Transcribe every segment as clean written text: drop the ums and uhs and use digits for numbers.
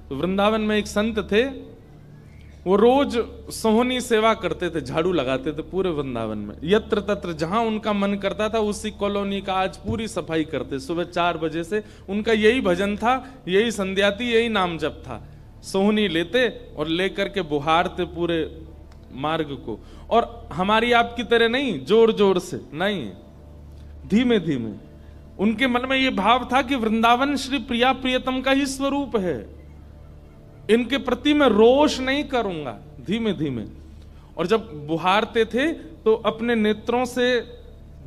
तो वृंदावन में एक संत थे, वो रोज सोहनी सेवा करते थे, झाड़ू लगाते थे पूरे वृंदावन में, यत्र तत्र जहां उनका मन करता था उसी कॉलोनी का आज पूरी सफाई करते। सुबह 4 बजे से उनका यही भजन था, यही संध्या थी, यही नाम जप था। सोहनी लेते और लेकर के बुहारते पूरे मार्ग को, और हमारी आपकी तरह नहीं जोर जोर से, नहीं, धीमे धीमे। उनके मन में यह भाव था कि वृंदावन श्री प्रिया प्रियतम का ही स्वरूप है, इनके प्रति मैं रोष नहीं करूंगा, धीमे धीमे। और जब बुहारते थे तो अपने नेत्रों से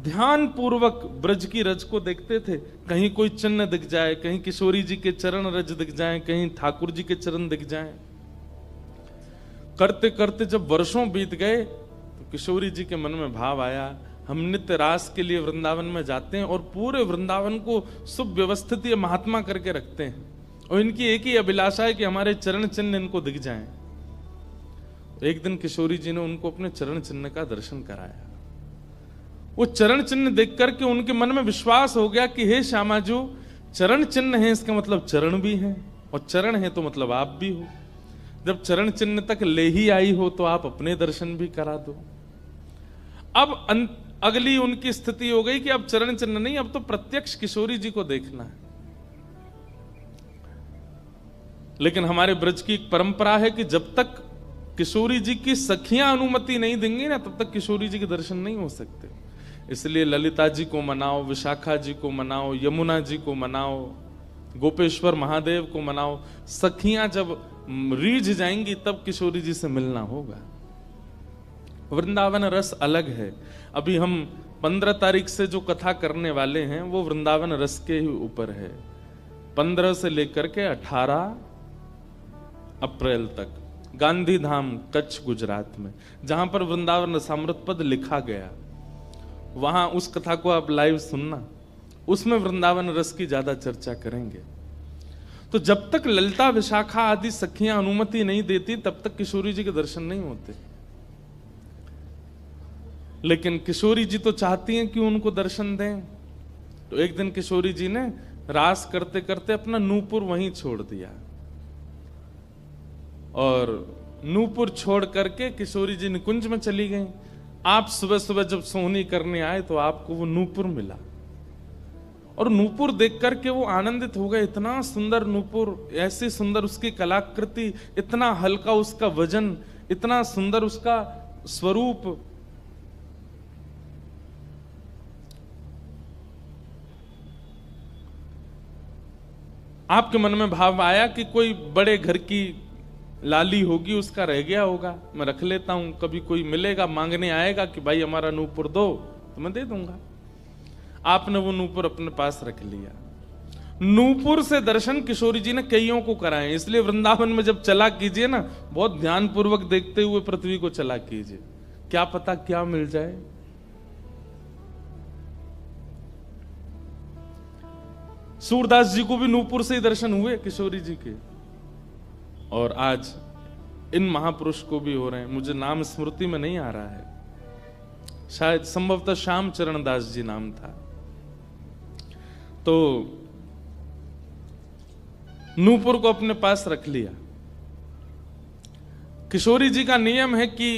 ध्यान पूर्वक ब्रज की रज को देखते थे, कहीं कोई चिन्ह दिख जाए, कहीं किशोरी जी के चरण रज दिख जाए, कहीं ठाकुर जी के चरण दिख जाए। करते करते जब वर्षों बीत गए तो किशोरी जी के मन में भाव आया, हम नित्य रास के लिए वृंदावन में जाते हैं और पूरे वृंदावन को सुव्यवस्थित महात्मा करके रखते हैं, और इनकी एक ही अभिलाषा है कि हमारे चरण चिन्ह इनको दिख जाएं। एक दिन किशोरी जी ने उनको अपने चरण चिन्ह का दर्शन कराया। वो चरण चिन्ह देख करके उनके मन में विश्वास हो गया कि हे श्यामा जो चरण चिन्ह है, इसका मतलब चरण भी है, और चरण है तो मतलब आप भी हो। जब चरण चिन्ह तक ले ही आई हो तो आप अपने दर्शन भी करा दो। अब अगली उनकी स्थिति हो गई कि अब चरण चिन्ह नहीं, अब तो प्रत्यक्ष किशोरी जी को देखना है। लेकिन हमारे ब्रज की एक परंपरा है कि जब तक किशोरी जी की सखियां अनुमति नहीं देंगी ना, तब तक किशोरी जी के दर्शन नहीं हो सकते। इसलिए ललिता जी को मनाओ, विशाखा जी को मनाओ, यमुना जी को मनाओ, गोपेश्वर महादेव को मनाओ, सखियां जब रीझ जाएंगी तब किशोरी जी से मिलना होगा। वृंदावन रस अलग है। अभी हम 15 तारीख से जो कथा करने वाले हैं वो वृंदावन रस के ही ऊपर है। 15 से लेकर के 18 अप्रैल तक गांधी धाम कच्छ गुजरात में, जहां पर वृंदावन रसामृत पद लिखा गया, वहां उस कथा को आप लाइव सुनना, उसमें वृंदावन रस की ज्यादा चर्चा करेंगे। तो जब तक ललिता विशाखा आदि सखियां अनुमति नहीं देती तब तक किशोरी जी के दर्शन नहीं होते। लेकिन किशोरी जी तो चाहती हैं कि उनको दर्शन दें। तो एक दिन किशोरी जी ने रास करते करते अपना नूपुर वहीं छोड़ दिया, और नूपुर छोड़ करके किशोरी जी निकुंज में चली गई। आप सुबह सुबह जब सोहनी करने आए तो आपको वो नूपुर मिला, और नूपुर देख करके वो आनंदित हो गए। इतना सुंदर नूपुर, ऐसी सुंदर उसकी कलाकृति, इतना हल्का उसका वजन, इतना सुंदर उसका स्वरूप। आपके मन में भाव आया कि कोई बड़े घर की लाली होगी, उसका रह गया होगा, मैं रख लेता हूं, कभी कोई मिलेगा मांगने आएगा कि भाई हमारा नूपुर दो तो मैं दे दूंगा। आपने वो नूपुर अपने पास रख लिया। नूपुर से दर्शन किशोरी जी ने कईयों को कराए। इसलिए वृंदावन में जब चला कीजिए ना, बहुत ध्यान पूर्वक देखते हुए पृथ्वी को चला कीजिए, क्या पता क्या मिल जाए। सूरदास जी को भी नूपुर से ही दर्शन हुए किशोरी जी के, और आज इन महापुरुष को भी हो रहे हैं। मुझे नाम स्मृति में नहीं आ रहा है, शायद संभवतः श्याम चरण दास जी नाम था। तो नूपुर को अपने पास रख लिया। किशोरी जी का नियम है कि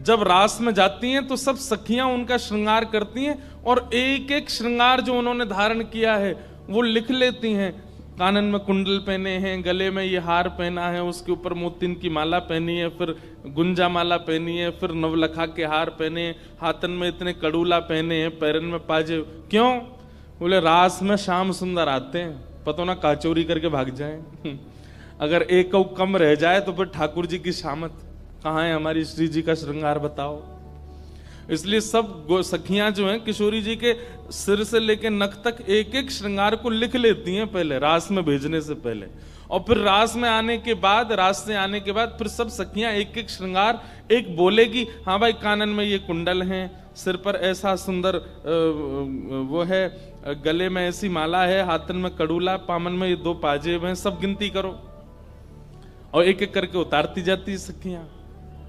जब रास में जाती हैं तो सब सखियां उनका श्रृंगार करती हैं, और एक एक श्रृंगार जो उन्होंने धारण किया है वो लिख लेती हैं। कानन में कुंडल पहने हैं, गले में ये हार पहना है, उसके ऊपर मोतिन की माला पहनी है, फिर गुंजा माला पहनी है, फिर नवलखा के हार पहने, हाथन में इतने कड़ूला पहने हैं, पैरन में पाजे। क्यों? बोले रास में श्याम सुंदर आते हैं, पता ना काचौरी करके भाग जाएं। अगर एक कम रह जाए तो फिर ठाकुर जी की शामत कहाँ है, हमारी श्री जी का श्रृंगार बताओ। इसलिए सब सखियां जो हैं किशोरी जी के सिर से लेकर नख तक एक एक श्रृंगार को लिख लेती हैं पहले, रास में भेजने से पहले, और फिर रास में आने के बाद, रास से आने के बाद फिर सब सखियां एक एक श्रृंगार एक बोलेगी, हाँ भाई कानन में ये कुंडल हैं, सिर पर ऐसा सुंदर वो है, गले में ऐसी माला है, हाथन में कड़ूला, पामन में ये 2 पाजेब हैं, सब गिनती करो, और एक एक करके उतारती जाती सखियां।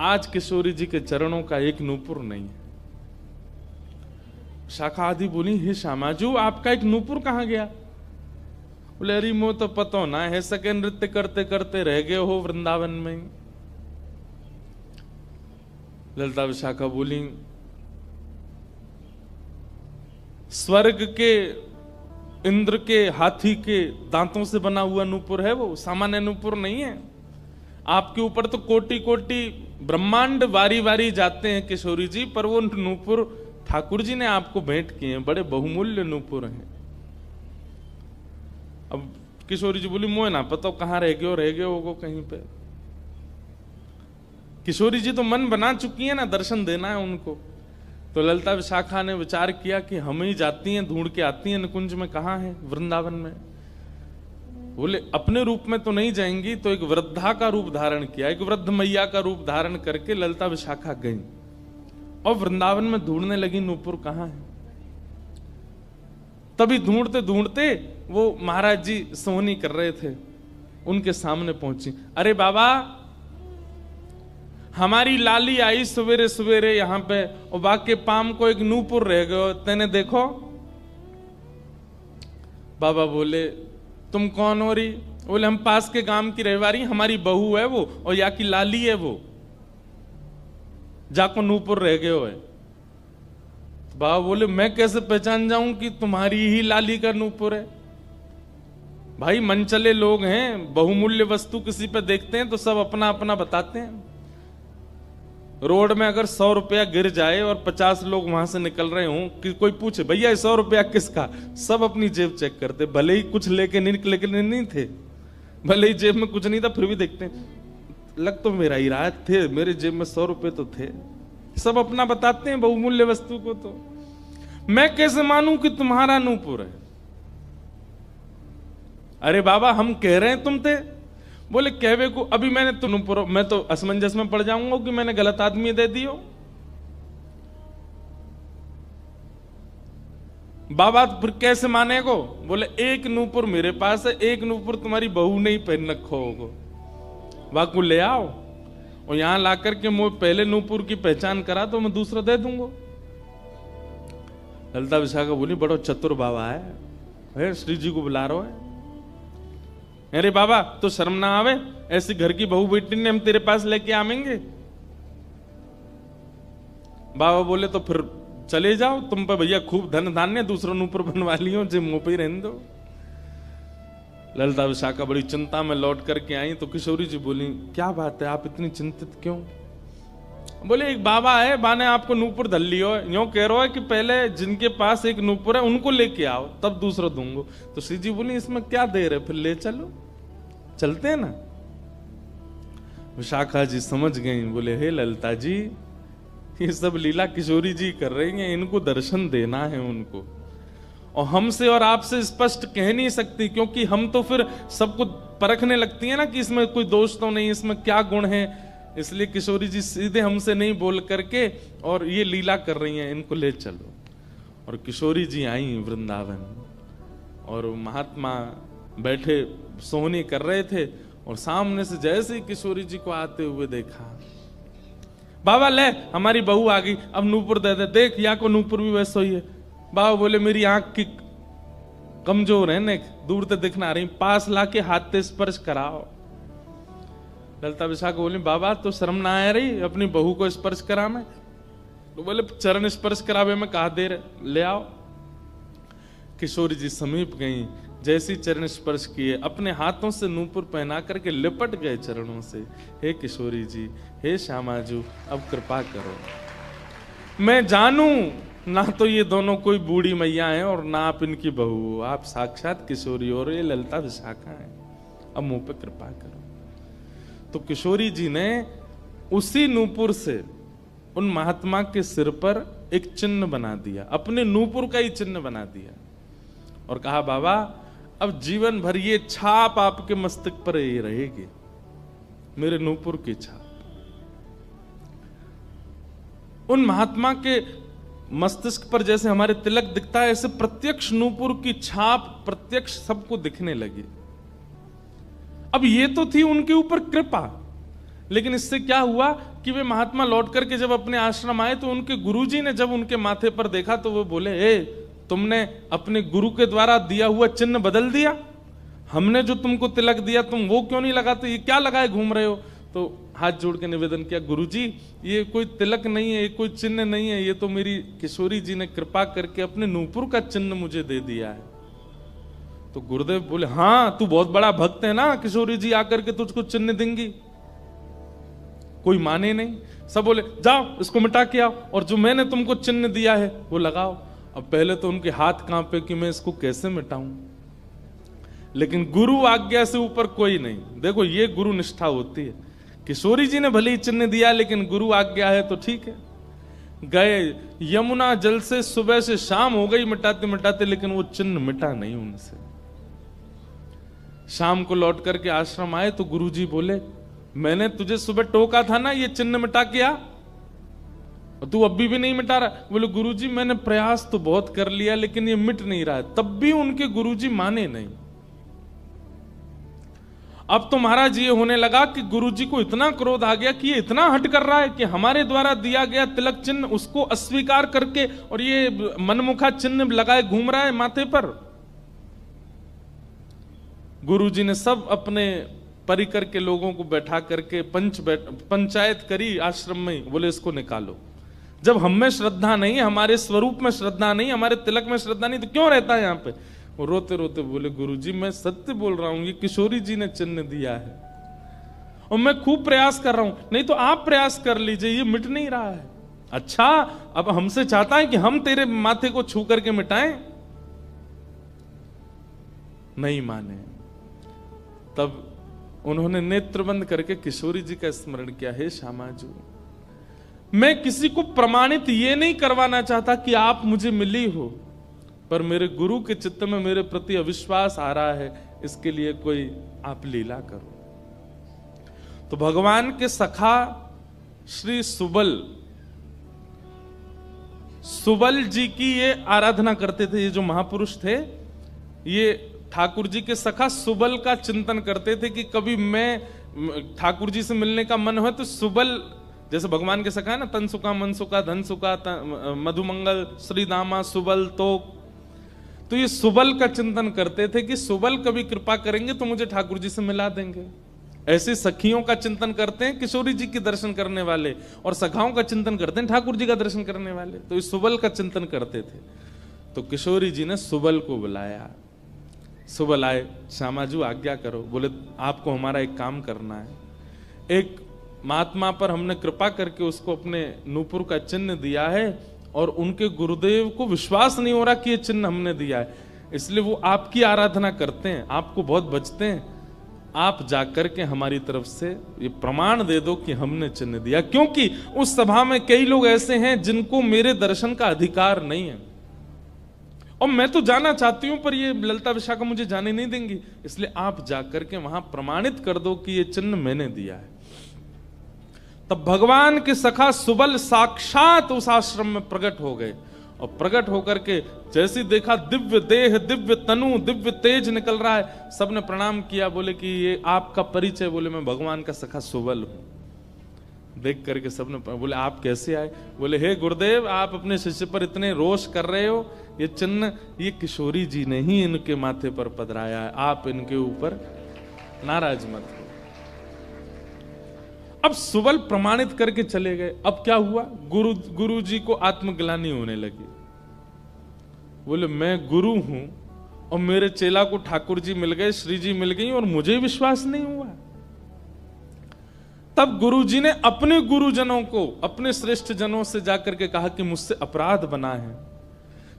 आज किशोरी जी के चरणों का एक नूपुर नहीं है। शाखा आदि बोली, हे श्यामाजू आपका एक नूपुर कहां गया? बोले अरे मो तो पतो ना है, सके नृत्य करते करते रह गए हो वृंदावन में। ललिता विशाखा बोली स्वर्ग के इंद्र के हाथी के दांतों से बना हुआ नूपुर है, वो सामान्य नूपुर नहीं है। आपके ऊपर तो कोटि कोटि ब्रह्मांड वारी वारी जाते हैं किशोरी जी, पर वो नूपुर ठाकुर जी ने आपको भेंट किए हैं, बड़े बहुमूल्य नूपुर हैं। अब किशोरी जी बोली मोह ना पता कहाँ रह गए हो कहीं पे। किशोरी जी तो मन बना चुकी है ना, दर्शन देना है उनको। तो ललिता विशाखा ने विचार किया कि हम ही जाती हैं, ढूंढ के आती हैं निकुंज में, कहाँ है वृंदावन में। बोले अपने रूप में तो नहीं जाएंगी, तो एक वृद्धा का रूप धारण किया, एक वृद्ध मैया का रूप धारण करके ललिता विशाखा गई और वृंदावन में ढूंढने लगी नूपुर कहाँ है। तभी ढूंढते ढूंढते वो महाराज जी सोहनी कर रहे थे, उनके सामने पहुंची। अरे बाबा हमारी लाली आई सवेरे सवेरे यहाँ पे, और बाके पाम को एक नूपुर रह गयो, तेने देखो। बाबा बोले तुम कौन हो रही? बोले हम पास के गांव की रहवारी, हमारी बहू है वो, और या की लाली है वो, जाको नूपुर रह गयो है। बाबा बोले मैं कैसे पहचान जाऊं कि तुम्हारी ही लाली का नूपुर है? भाई मनचले लोग हैं, बहुमूल्य वस्तु किसी पे देखते हैं तो सब अपना अपना बताते हैं। रोड में अगर 100 रुपया गिर जाए और 50 लोग वहां से निकल रहे हों, कि कोई पूछे भैया 100 रुपया किसका, सब अपनी जेब चेक करते, भले ही कुछ लेके नहीं थे, भले ही जेब में कुछ नहीं था, फिर भी देखते लग तो मेरा ही रहा थे, मेरे जेब में 100 रुपए तो थे। सब अपना बताते हैं बहुमूल्य वस्तु को। तो मैं कैसे मानूं कि तुम्हारा नूपुर है? अरे बाबा हम कह रहे हैं तुम थे। बोले कहवे को अभी मैंने तो नूपुर, मैं तो असमंजस में पड़ जाऊंगा कि मैंने गलत आदमी दे दियो। बाबा फिर कैसे मानेगो? बोले एक नूपुर मेरे पास है, एक नूपुर तुम्हारी बहू ने ही पहन रखो होगो, वाकू ले आओ और यहां लाकर के मुझे पहले नूपुर की पहचान करा तो मैं दूसरा दे दूंगा। ललिता विशाखा बोली बड़ो चतुर बाबा है, श्री जी को बुला रहा है। अरे बाबा तो शर्म ना आवे, ऐसी घर की बहू बेटी ने हम तेरे पास लेके आवेंगे? बाबा बोले तो फिर चले जाओ, तुम पे भैया खूब धन धान्य, दूसरा नूपुर बनवा लियो, जे मुंह पे ही रहने दो। ललिता विशाखा बड़ी चिंता में लौट करके आई तो किशोरी जी बोली क्या बात है, आप इतनी चिंतित क्यों? बोले एक बाबा है, बाने आपको नूपुर धल लियो, यूं कह रहा है कि पहले जिनके पास एक नूपुर है उनको लेके आओ तब दूसरा दूंगा। तो श्री जी बोली इसमें क्या देर है, फिर ले चलो, चलते हैं ना। विशाखा जी समझ गई, बोले हे ललिता जी ये सब लीला किशोरी जी कर रही हैं, इनको दर्शन देना है उनको, और हमसे और आपसे स्पष्ट कह नहीं सकती, क्योंकि हम तो फिर सबको परखने लगती है ना कि इसमें कोई दोष तो नहीं, इसमें क्या गुण है। इसलिए किशोरी जी सीधे हमसे नहीं बोल करके और ये लीला कर रही हैं, इनको ले चलो। और किशोरी जी आई वृंदावन और महात्मा बैठे सोहनी कर रहे थे, और सामने से जैसे ही किशोरी जी को आते हुए देखा, बाबा ले हमारी बहू आ गई, अब नूपुर दे दे, देख यहाँ को नूपुर भी वैसा ही है। बाबा बोले मेरी आंख की कमजोर है ने, दूर से दिखना रही, पास लाके हाथ से स्पर्श कराओ। ललिता विशाखा बोली बाबा तो शर्म ना आ रही अपनी बहू को स्पर्श करा में? तो बोले चरण स्पर्श करावे में कहा देर, ले आओ। किशोरी जी समीप गई, जैसी चरण स्पर्श किए अपने हाथों से नूपुर पहना करके लिपट गए चरणों से। हे किशोरी जी, हे श्यामाजू, अब कृपा करो, मैं जानू ना तो ये दोनों कोई बूढ़ी मैया हैं और ना आप इनकी बहू, आप साक्षात किशोरी और ये ललिता विशाखा है, अब मुंह पे कृपा करो। तो किशोरी जी ने उसी नूपुर से उन महात्मा के सिर पर एक चिन्ह बना दिया, अपने नूपुर का ही चिन्ह बना दिया, और कहा बाबा अब जीवन भर ये छाप आपके मस्तक पर ही रहेगी, मेरे नूपुर की छाप। उन महात्मा के मस्तिष्क पर जैसे हमारे तिलक दिखता है, ऐसे प्रत्यक्ष नूपुर की छाप प्रत्यक्ष सबको दिखने लगी। अब ये तो थी उनके ऊपर कृपा, लेकिन इससे क्या हुआ कि वे महात्मा लौट करके जब अपने आश्रम आए तो उनके गुरुजी ने जब उनके माथे पर देखा तो वो बोले, ए तुमने अपने गुरु के द्वारा दिया हुआ चिन्ह बदल दिया? हमने जो तुमको तिलक दिया तुम वो क्यों नहीं लगाते, ये क्या लगाए घूम रहे हो। तो हाथ जोड़ के निवेदन किया, गुरुजी ये कोई तिलक नहीं है, ये कोई चिन्ह नहीं है, ये तो मेरी किशोरी जी ने कृपा करके अपने नूपुर का चिन्ह मुझे दे दिया है। तो गुरुदेव बोले, हाँ तू बहुत बड़ा भक्त है ना, किशोरी जी आकर के तुझको चिन्ह देंगी। कोई माने नहीं, सब बोले जाओ इसको मिटा के आओ, और जो मैंने तुमको चिन्ह दिया है वो लगाओ। अब पहले तो उनके हाथ कांपे कि मैं इसको कैसे मिटाऊं, लेकिन गुरु आज्ञा से ऊपर कोई नहीं। देखो ये गुरु निष्ठा होती है। किशोरी जी ने भले ही चिन्ह दिया, लेकिन गुरु आज्ञा है तो ठीक है। गए यमुना जल से, सुबह से शाम हो गई मिटाते मिटाते, लेकिन वो चिन्ह मिटा नहीं उनसे। शाम को लौट करके आश्रम आए तो गुरुजी बोले, मैंने तुझे सुबह टोका था ना ये चिन्ह मिटा के आ, और तू अभी भी नहीं मिटा रहा। बोले गुरुजी मैंने प्रयास तो बहुत कर लिया लेकिन ये मिट नहीं रहा है। तब भी उनके गुरुजी माने नहीं। अब तो महाराज ये होने लगा कि गुरुजी को इतना क्रोध आ गया कि ये इतना हट कर रहा है कि हमारे द्वारा दिया गया तिलक चिन्ह उसको अस्वीकार करके और ये मनमुखा चिन्ह लगाए घूम रहा है माथे पर। गुरुजी ने सब अपने परिकर के लोगों को बैठा करके पंचायत करी आश्रम में। बोले इसको निकालो, जब हम में श्रद्धा नहीं, हमारे स्वरूप में श्रद्धा नहीं, हमारे तिलक में श्रद्धा नहीं, तो क्यों रहता है यहाँ पे। वो रोते रोते बोले गुरुजी मैं सत्य बोल रहा हूं, ये किशोरी जी ने चिन्ह दिया है और मैं खूब प्रयास कर रहा हूं, नहीं तो आप प्रयास कर लीजिए, ये मिट नहीं रहा है। अच्छा अब हमसे चाहता है कि हम तेरे माथे को छू करके मिटाएं, नहीं माने। तब उन्होंने नेत्र बंद करके किशोरी जी का स्मरण किया, हे श्यामाजू मैं किसी को प्रमाणित ये नहीं करवाना चाहता कि आप मुझे मिली हो, पर मेरे गुरु के चित्त में मेरे प्रति अविश्वास आ रहा है, इसके लिए कोई आप लीला करो। तो भगवान के सखा श्री सुबल जी की ये आराधना करते थे। ये जो महापुरुष थे ये ठाकुर जी के सखा सुबल का चिंतन करते थे कि कभी मैं ठाकुर जी से मिलने का मन हो तो सुबल, जैसे भगवान के सखा है ना, तनसुका मनसुका धनसुका मधुमंगल श्रीदामा सुबल, तो ये सुबल का चिंतन करते थे कि सुबल कभी कृपा करेंगे तो मुझे ठाकुर जी से मिला देंगे। ऐसे सखियों का चिंतन करते हैं किशोरी जी के दर्शन करने वाले, और सखाओं का चिंतन करते हैं ठाकुर जी का दर्शन करने वाले। तो इस सुबल का चिंतन करते थे। तो किशोरी जी ने सुबल को बुलाया। सुबल आए, श्यामाजू आज्ञा करो। बोले आपको हमारा एक काम करना है। एक महात्मा पर हमने कृपा करके उसको अपने नूपुर का चिन्ह दिया है और उनके गुरुदेव को विश्वास नहीं हो रहा कि ये चिन्ह हमने दिया है, इसलिए वो आपकी आराधना करते हैं, आपको बहुत बचते हैं। आप जाकर के हमारी तरफ से ये प्रमाण दे दो कि हमने चिन्ह दिया, क्योंकि उस सभा में कई लोग ऐसे हैं जिनको मेरे दर्शन का अधिकार नहीं है और मैं तो जाना चाहती हूं पर ये ललिता विशाखा मुझे जाने नहीं देंगी, इसलिए आप जाकर के वहां प्रमाणित कर दो कि ये चिन्ह मैंने दिया है। तब भगवान के सखा सुबल साक्षात उस आश्रम में प्रकट हो गए और प्रकट होकर के जैसे देखा दिव्य देह, दिव्य तनु, दिव्य तेज निकल रहा है, सबने प्रणाम किया। बोले कि ये आपका परिचय। बोले मैं भगवान का सखा सुबल हूं। देख करके सबने बोले आप कैसे आए। बोले हे गुरुदेव आप अपने शिष्य पर इतने रोष कर रहे हो, ये चिन्ह ये किशोरी जी ने ही इनके माथे पर पधराया है, आप इनके ऊपर नाराज मत हो। अब सुबल प्रमाणित करके चले गए। अब क्या हुआ, गुरु जी को आत्मग्लानि होने लगी। बोले मैं गुरु हूं और मेरे चेला को ठाकुर जी मिल गए, श्री जी मिल गई और मुझे विश्वास नहीं हुआ। तब गुरु जी ने अपने गुरुजनों को, अपने श्रेष्ठ जनों से जाकर के कहा कि मुझसे अपराध बना है।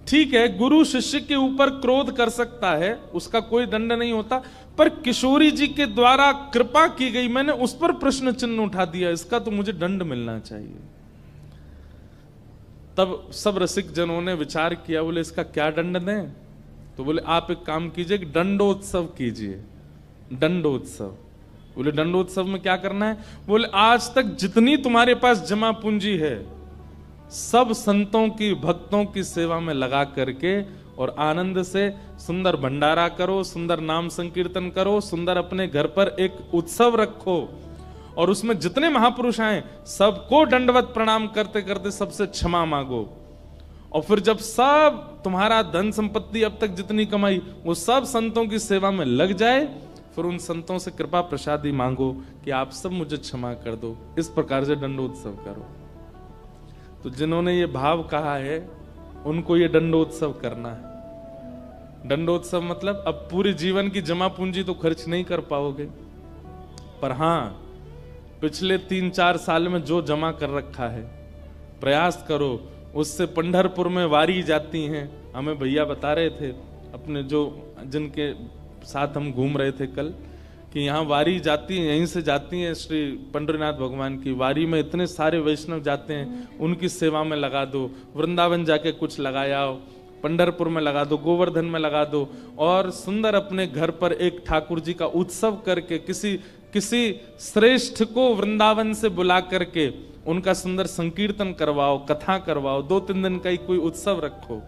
ठीक है, गुरु शिष्य के ऊपर क्रोध कर सकता है, उसका कोई दंड नहीं होता, पर किशोरी जी के द्वारा कृपा की गई, मैंने उस पर प्रश्न चिन्ह उठा दिया, इसका तो मुझे दंड मिलना चाहिए। तब सब रसिक जनों ने विचार किया। बोले इसका क्या दंड दें। तो बोले आप एक काम कीजिए, दंडोत्सव कीजिए। दंडोत्सव। बोले दंडोत्सव में क्या करना है। बोले आज तक जितनी तुम्हारे पास जमा पूंजी है सब संतों की, भक्तों की सेवा में लगा करके और आनंद से सुंदर भंडारा करो, सुंदर नाम संकीर्तन करो, सुंदर अपने घर पर एक उत्सव रखो और उसमें जितने महापुरुष आए सबको दंडवत प्रणाम करते करते सबसे क्षमा मांगो और फिर जब सब तुम्हारा धन संपत्ति अब तक जितनी कमाई वो सब संतों की सेवा में लग जाए, फिर उन संतों से कृपा प्रसादी मांगो कि आप सब मुझे क्षमा कर दो। इस प्रकार से दंडोत्सव करो। तो जिन्होंने ये भाव कहा है उनको ये दंडोत्सव करना है। दंडोत्सव मतलब अब पूरे जीवन की जमा पूंजी तो खर्च नहीं कर पाओगे, पर हां पिछले 3-4 साल में जो जमा कर रखा है प्रयास करो उससे। पंढरपुर में वारी जाती हैं, हमें भैया बता रहे थे अपने जो जिनके साथ हम घूम रहे थे कल, कि यहाँ वारी जाती है, यहीं से जाती है श्री पंडरीनाथ भगवान की वारी में इतने सारे वैष्णव जाते हैं, उनकी सेवा में लगा दो। वृंदावन जाके कुछ लगाया हो, पंढरपुर में लगा दो, गोवर्धन में लगा दो, और सुंदर अपने घर पर एक ठाकुर जी का उत्सव करके किसी श्रेष्ठ को वृंदावन से बुला करके उनका सुंदर संकीर्तन करवाओ, कथा करवाओ, 2-3 दिन का ही कोई उत्सव रखो।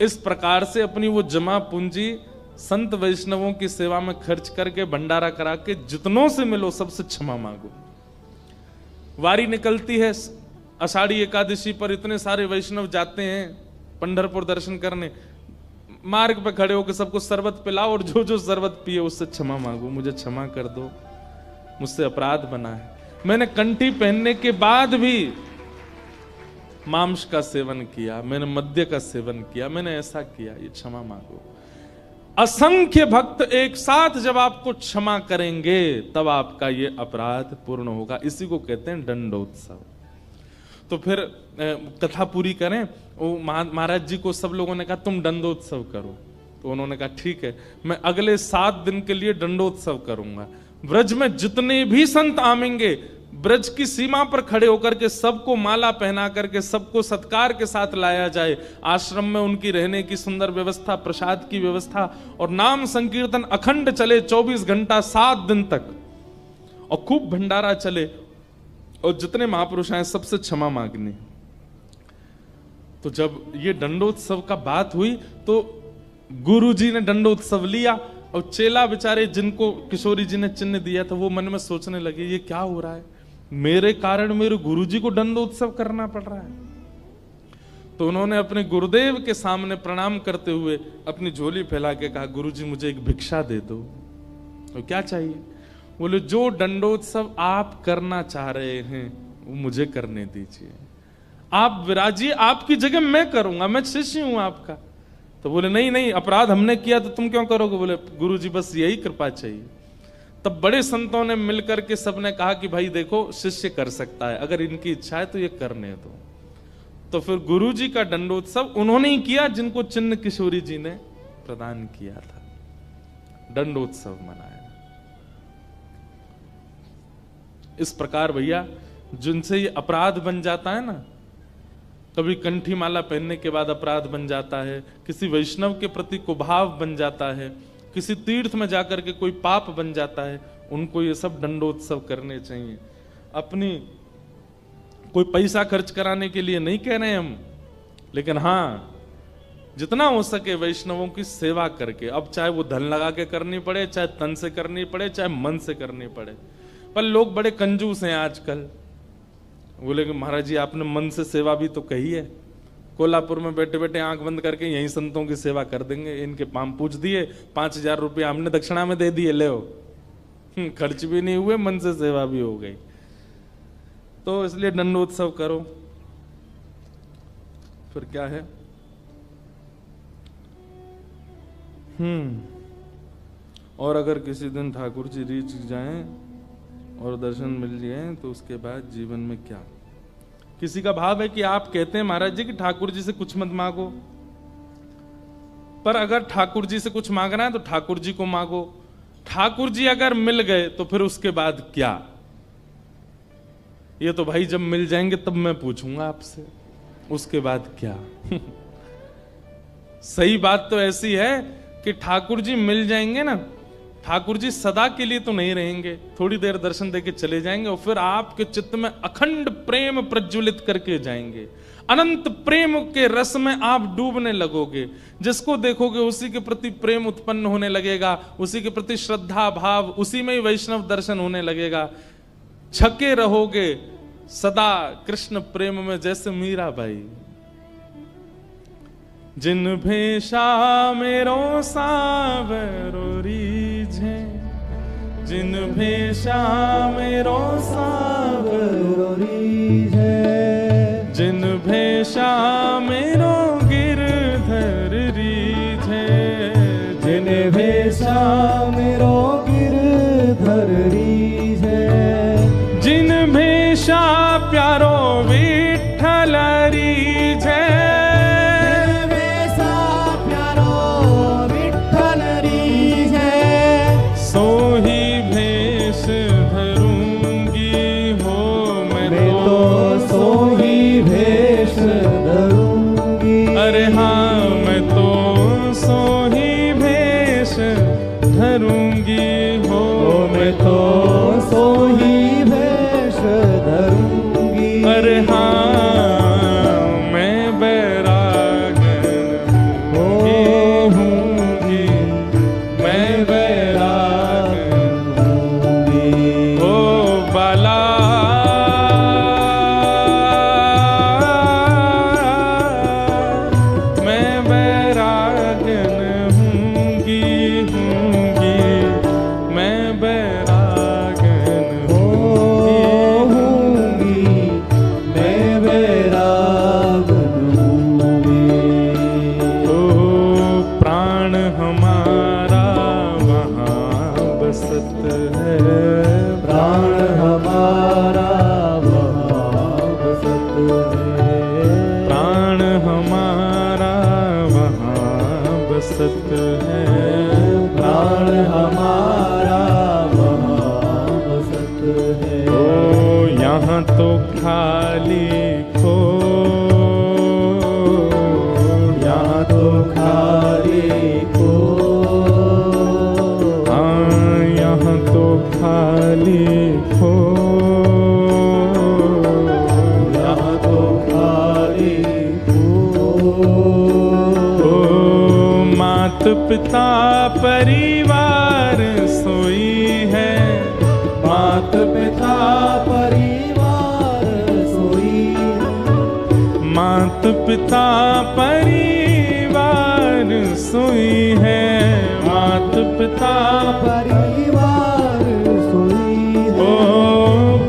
इस प्रकार से अपनी वो जमा पूंजी संत वैष्णवों की सेवा में खर्च करके भंडारा करा के जितनों से मिलो सबसे क्षमा मांगो। वारी निकलती है आषाढ़ी एकादशी पर, इतने सारे वैष्णव जाते हैं पंढरपुर दर्शन करने, मार्ग पे खड़े होकर सबको शरबत पिलाओ और जो जो शरबत पिए उससे क्षमा मांगो, मुझे क्षमा कर दो, मुझसे अपराध बना है, मैंने कंठी पहनने के बाद भी मांस का सेवन किया, मैंने मद्य का सेवन किया, मैंने ऐसा किया, ये क्षमा मांगो। असंख्य भक्त एक साथ जब आपको क्षमा करेंगे तब आपका ये अपराध पूर्ण होगा। इसी को कहते हैं दंडोत्सव। तो फिर कथा पूरी करें। वो महाराज जी को सब लोगों ने कहा तुम दंडोत्सव करो, तो उन्होंने कहा ठीक है, मैं अगले 7 दिन के लिए दंडोत्सव करूंगा। ब्रज में जितने भी संत आवेंगे ब्रज की सीमा पर खड़े होकर के सबको माला पहना करके सबको सत्कार के साथ लाया जाए। आश्रम में उनकी रहने की सुंदर व्यवस्था, प्रसाद की व्यवस्था, और नाम संकीर्तन अखंड चले 24 घंटा 7 दिन तक, और खूब भंडारा चले, और जितने महापुरुष आए सबसे क्षमा मांगनी। तो जब ये दंडोत्सव का बात हुई तो गुरु जी ने दंडोत्सव लिया, और चेला बेचारे जिनको किशोरी जी ने चिन्ह दिया था वो मन में सोचने लगे ये क्या हो रहा है, मेरे कारण मेरे गुरुजी को दंडोत्सव करना पड़ रहा है। तो उन्होंने अपने गुरुदेव के सामने प्रणाम करते हुए अपनी झोली फैला के कहा गुरुजी मुझे एक भिक्षा दे दो। तो क्या चाहिए? बोले जो दंडोत्सव आप करना चाह रहे हैं वो मुझे करने दीजिए, आप विराजिए, आपकी जगह मैं करूंगा, मैं शिष्य हूं आपका। तो बोले नहीं नहीं, अपराध हमने किया तो तुम क्यों करोगे? बोले गुरुजी बस यही कृपा चाहिए। तब बड़े संतों ने मिलकर के सबने कहा कि भाई देखो शिष्य कर सकता है, अगर इनकी इच्छा है तो ये करने दो। तो फिर गुरुजी का दंडोत्सव उन्होंने ही किया जिनको चिन्ह किशोरी जी ने प्रदान किया था, दंडोत्सव मनाया। इस प्रकार भैया जिनसे ये अपराध बन जाता है ना, कभी कंठी माला पहनने के बाद अपराध बन जाता है, किसी वैष्णव के प्रति कुभाव बन जाता है, किसी तीर्थ में जाकर के कोई पाप बन जाता है, उनको ये सब दंडोत्सव करने चाहिए। अपनी कोई पैसा खर्च कराने के लिए नहीं कह रहे हम, लेकिन हाँ जितना हो सके वैष्णवों की सेवा करके, अब चाहे वो धन लगा के करनी पड़े, चाहे तन से करनी पड़े, चाहे मन से करनी पड़े। पर लोग बड़े कंजूस हैं आजकल। बोले कि महाराज जी आपने मन से सेवा भी तो कही है, कोल्हापुर में बैठे बैठे आंख बंद करके यहीं संतों की सेवा कर देंगे, इनके पाम पूछ दिए, 5000 रुपये हमने दक्षिणा में दे दिए, ले हो, खर्च भी नहीं हुए, मन से सेवा भी हो गई। तो इसलिए दंडोत्सव करो। फिर क्या है, और अगर किसी दिन ठाकुर जी रीच जाएं और दर्शन मिल जाए तो उसके बाद जीवन में क्या? किसी का भाव है कि आप कहते हैं महाराज जी कि ठाकुर जी से कुछ मत मांगो, पर अगर ठाकुर जी से कुछ मांगना है तो ठाकुर जी को मांगो। ठाकुर जी अगर मिल गए तो फिर उसके बाद क्या? ये तो भाई जब मिल जाएंगे तब मैं पूछूंगा आपसे, उसके बाद क्या? सही बात तो ऐसी है कि ठाकुर जी मिल जाएंगे ना, ठाकुर जी सदा के लिए तो नहीं रहेंगे, थोड़ी देर दर्शन देके चले जाएंगे और फिर आपके चित्त में अखंड प्रेम प्रज्वलित करके जाएंगे। अनंत प्रेम के रस में आप डूबने लगोगे, जिसको देखोगे उसी के प्रति प्रेम उत्पन्न होने लगेगा, उसी के प्रति श्रद्धा भाव, उसी में ही वैष्णव दर्शन होने लगेगा। छके रहोगे सदा कृष्ण प्रेम में, जैसे मीराबाई। जिन भेषा मेरो सावरो रीझे, जिन भेषा मेरो सावरो रीझे, जिन भेषा मेरो गिरधर रीझे, जिन भेषा मेरो गिरधर रीझे, जिन भेषा प्यारो विठ्ठल रीझे, जिन भेषा प्यारो विठ्ठल रीझे, सोही भेष धरूंगी हो मैं तो सोही भेष धरूंगी। अरे हाँ मैं तो सोही भेष धरूंगी हो मैं तो सोही भेष धरूंगी। अरे हाँ मैं बैरागन होऊंगी, मैं बैरागन होऊंगी। ओ बाला मैं बैरागन होऊंगी, मैं बैरागन होऊंगी, मैं बैरागन होऊंगी। ओ प्राण हमारा वहाँ बसत है, प्राण हमारा वहाँ बसत है, प्राण हमारा वहाँ बसत है, प्राण हमारा वहाँ बसत है। ओ यहाँ तो खाली खो, यहाँ तो खाली खो, हाँ यहाँ तो खाली खो, यहाँ तो खाली खो। ओ मात पिता परिवार सोई है, मात पिता परिवार सोई है, मात पिता परिवार सोई है, मात पिता परिवार सोई है। ओ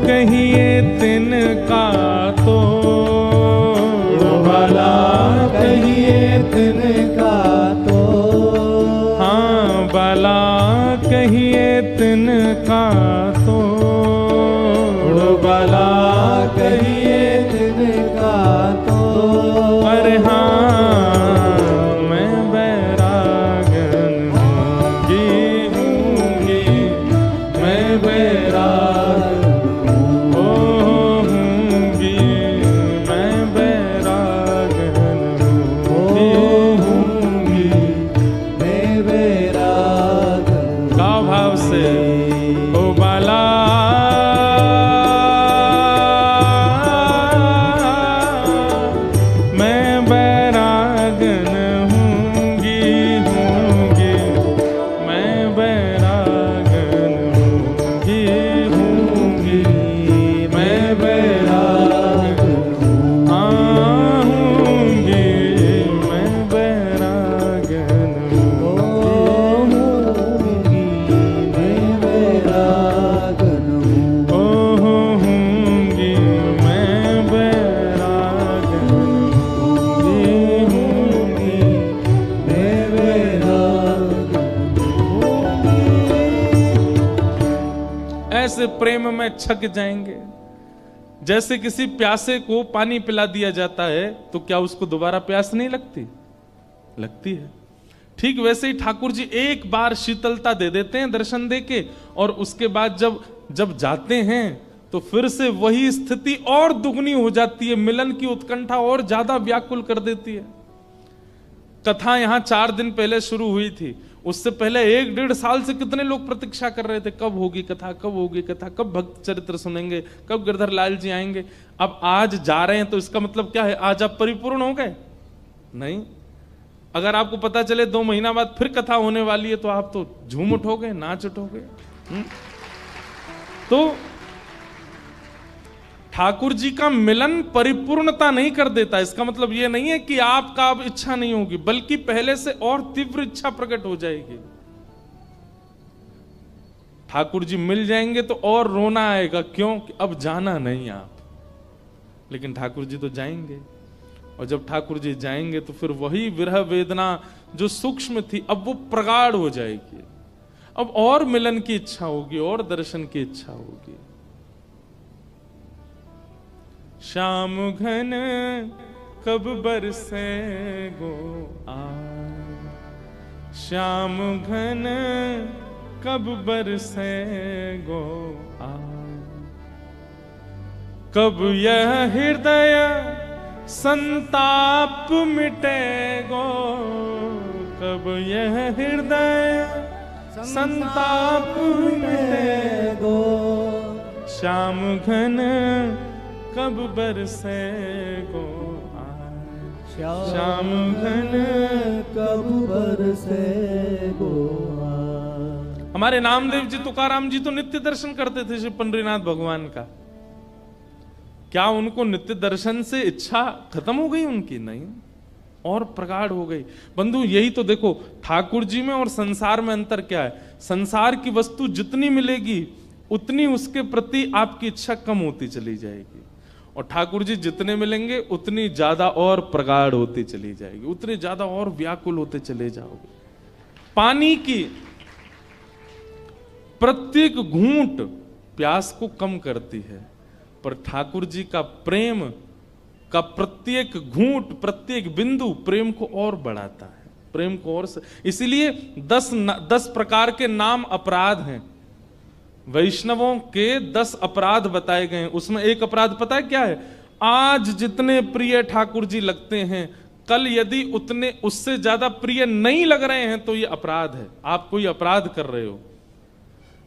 कहिए तिनका तो भला, कहिए तिनका तो, हाँ भला कहिए तिनका तो, भला कहिए तिनका तो। अरे हाँ मैं बैरागन होऊंगी, मैं बैरागन होऊंगी, मैं बैरागन होऊंगी, मैं बैरागन। गाओ भाव से ओ बाला मैं बैरागन होऊंगी, मैं बैरागन होऊंगी, मैं बैरागन होऊंगी, मैं बैरागन होऊंगी, मैं बैरागन होऊंगी, मैं बैरागन होऊंगी, मैं बैरागन होऊंगी। ऐसे प्रेम में छक जाएंगे। जैसे किसी प्यासे को पानी पिला दिया जाता है तो क्या उसको दोबारा प्यास नहीं लगती? लगती है। ठीक वैसे ही ठाकुर जी एक बार शीतलता दे देते हैं दर्शन देके, और उसके बाद जब जाते हैं तो फिर से वही स्थिति और दुगनी हो जाती है, मिलन की उत्कंठा और ज्यादा व्याकुल कर देती है। कथा यहां 4 दिन पहले शुरू हुई थी, उससे पहले 1-1.5 साल से कितने लोग प्रतीक्षा कर रहे थे, कब होगी कथा, कब होगी कथा, कब भक्त चरित्र सुनेंगे, कब गिरधर लाल जी आएंगे। अब आज जा रहे हैं तो इसका मतलब क्या है, आज आप परिपूर्ण हो गए? नहीं। अगर आपको पता चले 2 महीना बाद फिर कथा होने वाली है तो आप तो झूम उठोगे, नाच उठोगे। तो ठाकुर जी का मिलन परिपूर्णता नहीं कर देता। इसका मतलब यह नहीं है कि आपका अब इच्छा नहीं होगी, बल्कि पहले से और तीव्र इच्छा प्रकट हो जाएगी। ठाकुर जी मिल जाएंगे तो और रोना आएगा, क्यों कि अब जाना नहीं आप, लेकिन ठाकुर जी तो जाएंगे। और जब ठाकुर जी जाएंगे तो फिर वही विरह वेदना जो सूक्ष्म थी अब वो प्रगाढ़ हो जाएगी। अब और मिलन की इच्छा होगी, और दर्शन की इच्छा होगी। श्याम घन कब बरसे गो आए, श्याम घन कब बरसे गो आए, कब यह हृदय संताप मिटेगो, कब यह हृदय संताप मिटेगो, श्याम घन कब बरसेगो आए, श्याम घन कब बरसेगो आए। हमारे नामदेव जी तुकाराम जी तो नित्य दर्शन करते थे श्री पंडरीनाथ भगवान का। क्या उनको नित्य दर्शन से इच्छा खत्म हो गई उनकी? नहीं, और प्रगाढ़ हो गई। बंधु यही तो देखो, ठाकुर जी में और संसार में अंतर क्या है। संसार की वस्तु जितनी मिलेगी उतनी उसके प्रति आपकी इच्छा कम होती चली जाएगी, और ठाकुर जी जितने मिलेंगे उतनी ज्यादा और प्रगाढ़ होती चली जाएगी, उतनी ज्यादा और व्याकुल होते चले जाओगे। पानी की प्रत्येक घूंट प्यास को कम करती है, पर ठाकुर जी का प्रेम का प्रत्येक घूंट, प्रत्येक बिंदु प्रेम को और बढ़ाता है, प्रेम को और। इसीलिए 10 प्रकार के नाम अपराध हैं। वैष्णवों के 10 अपराध बताए गए हैं। उसमें एक अपराध पता है क्या है? आज जितने प्रिय ठाकुर जी लगते हैं, कल यदि उतने उससे ज्यादा प्रिय नहीं लग रहे हैं तो ये अपराध है। आप कोई अपराध कर रहे हो।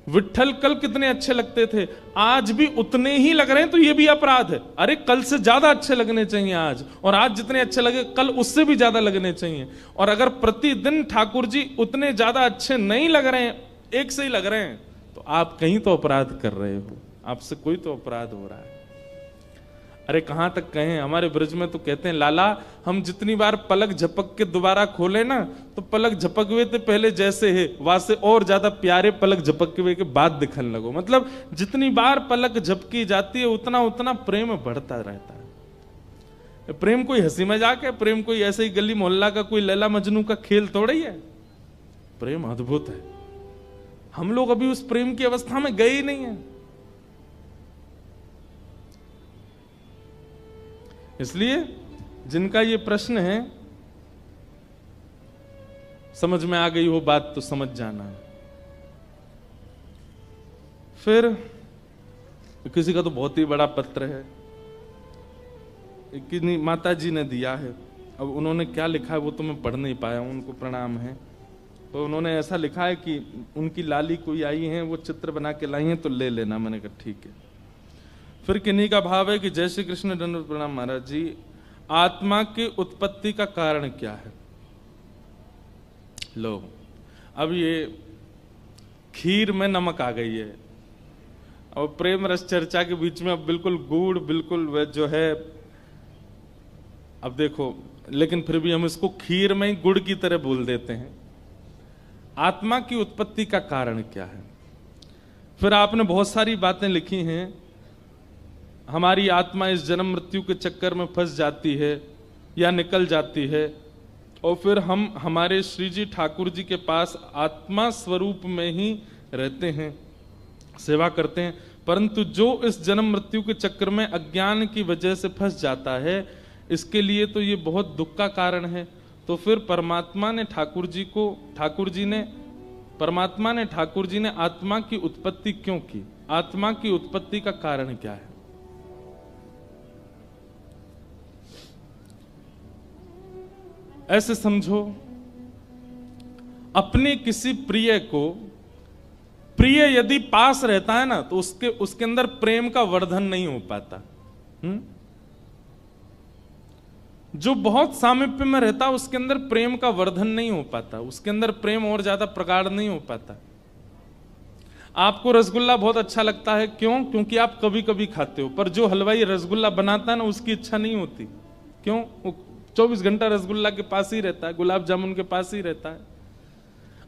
विट्ठल कल कितने अच्छे लगते थे, आज भी उतने ही लग रहे हैं तो ये भी अपराध है। अरे कल से ज्यादा अच्छे लगने चाहिए आज, और आज जितने अच्छे लगे कल उससे भी ज्यादा लगने चाहिए। और अगर प्रतिदिन ठाकुर जी उतने ज्यादा अच्छे नहीं लग रहे हैं, एक से ही लग रहे हैं, तो आप कहीं तो अपराध कर रहे हो, आपसे कोई तो अपराध हो रहा है। अरे कहां तक कहें, हमारे ब्रज में तो कहते हैं, लाला हम जितनी बार पलक झपक के दोबारा खोले ना, तो पलक झपक हुए थे पहले जैसे है वैसे और ज्यादा प्यारे पलक झपक हुए के बाद दिखने लगो। मतलब जितनी बार पलक झपकी जाती है उतना उतना प्रेम बढ़ता रहता है। प्रेम कोई हंसी मजाक है, प्रेम कोई ऐसे ही गली मोहल्ला का कोई लैला मजनू का खेल थोड़ा ही है। प्रेम अद्भुत है। हम लोग अभी उस प्रेम की अवस्था में गए ही नहीं है। इसलिए जिनका ये प्रश्न है, समझ में आ गई हो बात तो समझ जाना। फिर किसी का तो बहुत ही बड़ा पत्र है, कितनी माता जी ने दिया है। अब उन्होंने क्या लिखा है वो तो मैं पढ़ नहीं पाया हूं, उनको प्रणाम है। तो उन्होंने ऐसा लिखा है कि उनकी लाली कोई आई है, वो चित्र बना के लाई है तो ले लेना। मैंने कहा ठीक है। फिर किन्हीं का भाव है कि जय श्री कृष्ण, दंडवत प्रणाम महाराज जी, आत्मा की उत्पत्ति का कारण क्या है? लो, अब ये खीर में नमक आ गई है, और प्रेम रस चर्चा के बीच में अब बिल्कुल गुड़, बिल्कुल वह जो है, अब देखो, लेकिन फिर भी हम इसको खीर में ही गुड़ की तरह बोल देते हैं। आत्मा की उत्पत्ति का कारण क्या है? फिर आपने बहुत सारी बातें लिखी हैं। हमारी आत्मा इस जन्म मृत्यु के चक्कर में फंस जाती है या निकल जाती है, और फिर हम हमारे श्री जी ठाकुर जी के पास आत्मा स्वरूप में ही रहते हैं, सेवा करते हैं। परंतु जो इस जन्म मृत्यु के चक्कर में अज्ञान की वजह से फंस जाता है, इसके लिए तो ये बहुत दुख का कारण है। तो फिर परमात्मा ने ठाकुर जी ने आत्मा की उत्पत्ति क्यों की? आत्मा की उत्पत्ति का कारण क्या है? ऐसे समझो, अपने किसी प्रिय को, प्रिय यदि पास रहता है ना, तो उसके अंदर प्रेम का वर्धन नहीं हो पाता। जो बहुत सामीप्य में रहता है उसके अंदर प्रेम का वर्धन नहीं हो पाता, उसके अंदर प्रेम और ज्यादा प्रगाढ़ नहीं हो पाता। आपको रसगुल्ला बहुत अच्छा लगता है, क्यों? क्योंकि आप कभी कभी खाते हो, पर जो हलवाई रसगुल्ला बनाता है ना, उसकी इच्छा नहीं होती। क्यों? वो 24 घंटा रसगुल्ला के पास ही रहता है, गुलाब जामुन के पास ही रहता है।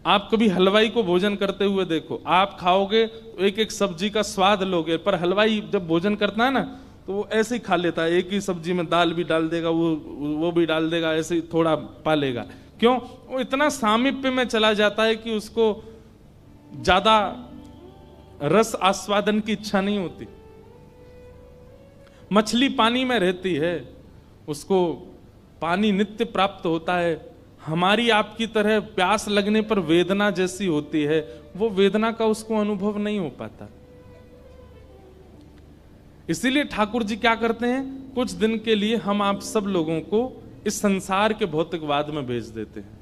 आप कभी हलवाई को भोजन करते हुए देखो, आप खाओगे तो एक एक सब्जी का स्वाद लोगे, पर हलवाई जब भोजन करता है ना, तो वो ऐसे ही खा लेता है, एक ही सब्जी में दाल भी डाल देगा, वो भी डाल देगा, ऐसे ही थोड़ा पालेगा। क्यों? वो इतना सामीप्य में चला जाता है कि उसको ज्यादा रस आस्वादन की इच्छा नहीं होती। मछली पानी में रहती है, उसको पानी नित्य प्राप्त होता है। हमारी आपकी तरह प्यास लगने पर वेदना जैसी होती है, वो वेदना का उसको अनुभव नहीं हो पाता। इसीलिए ठाकुर जी क्या करते हैं, कुछ दिन के लिए हम आप सब लोगों को इस संसार के भौतिकवाद में भेज देते हैं,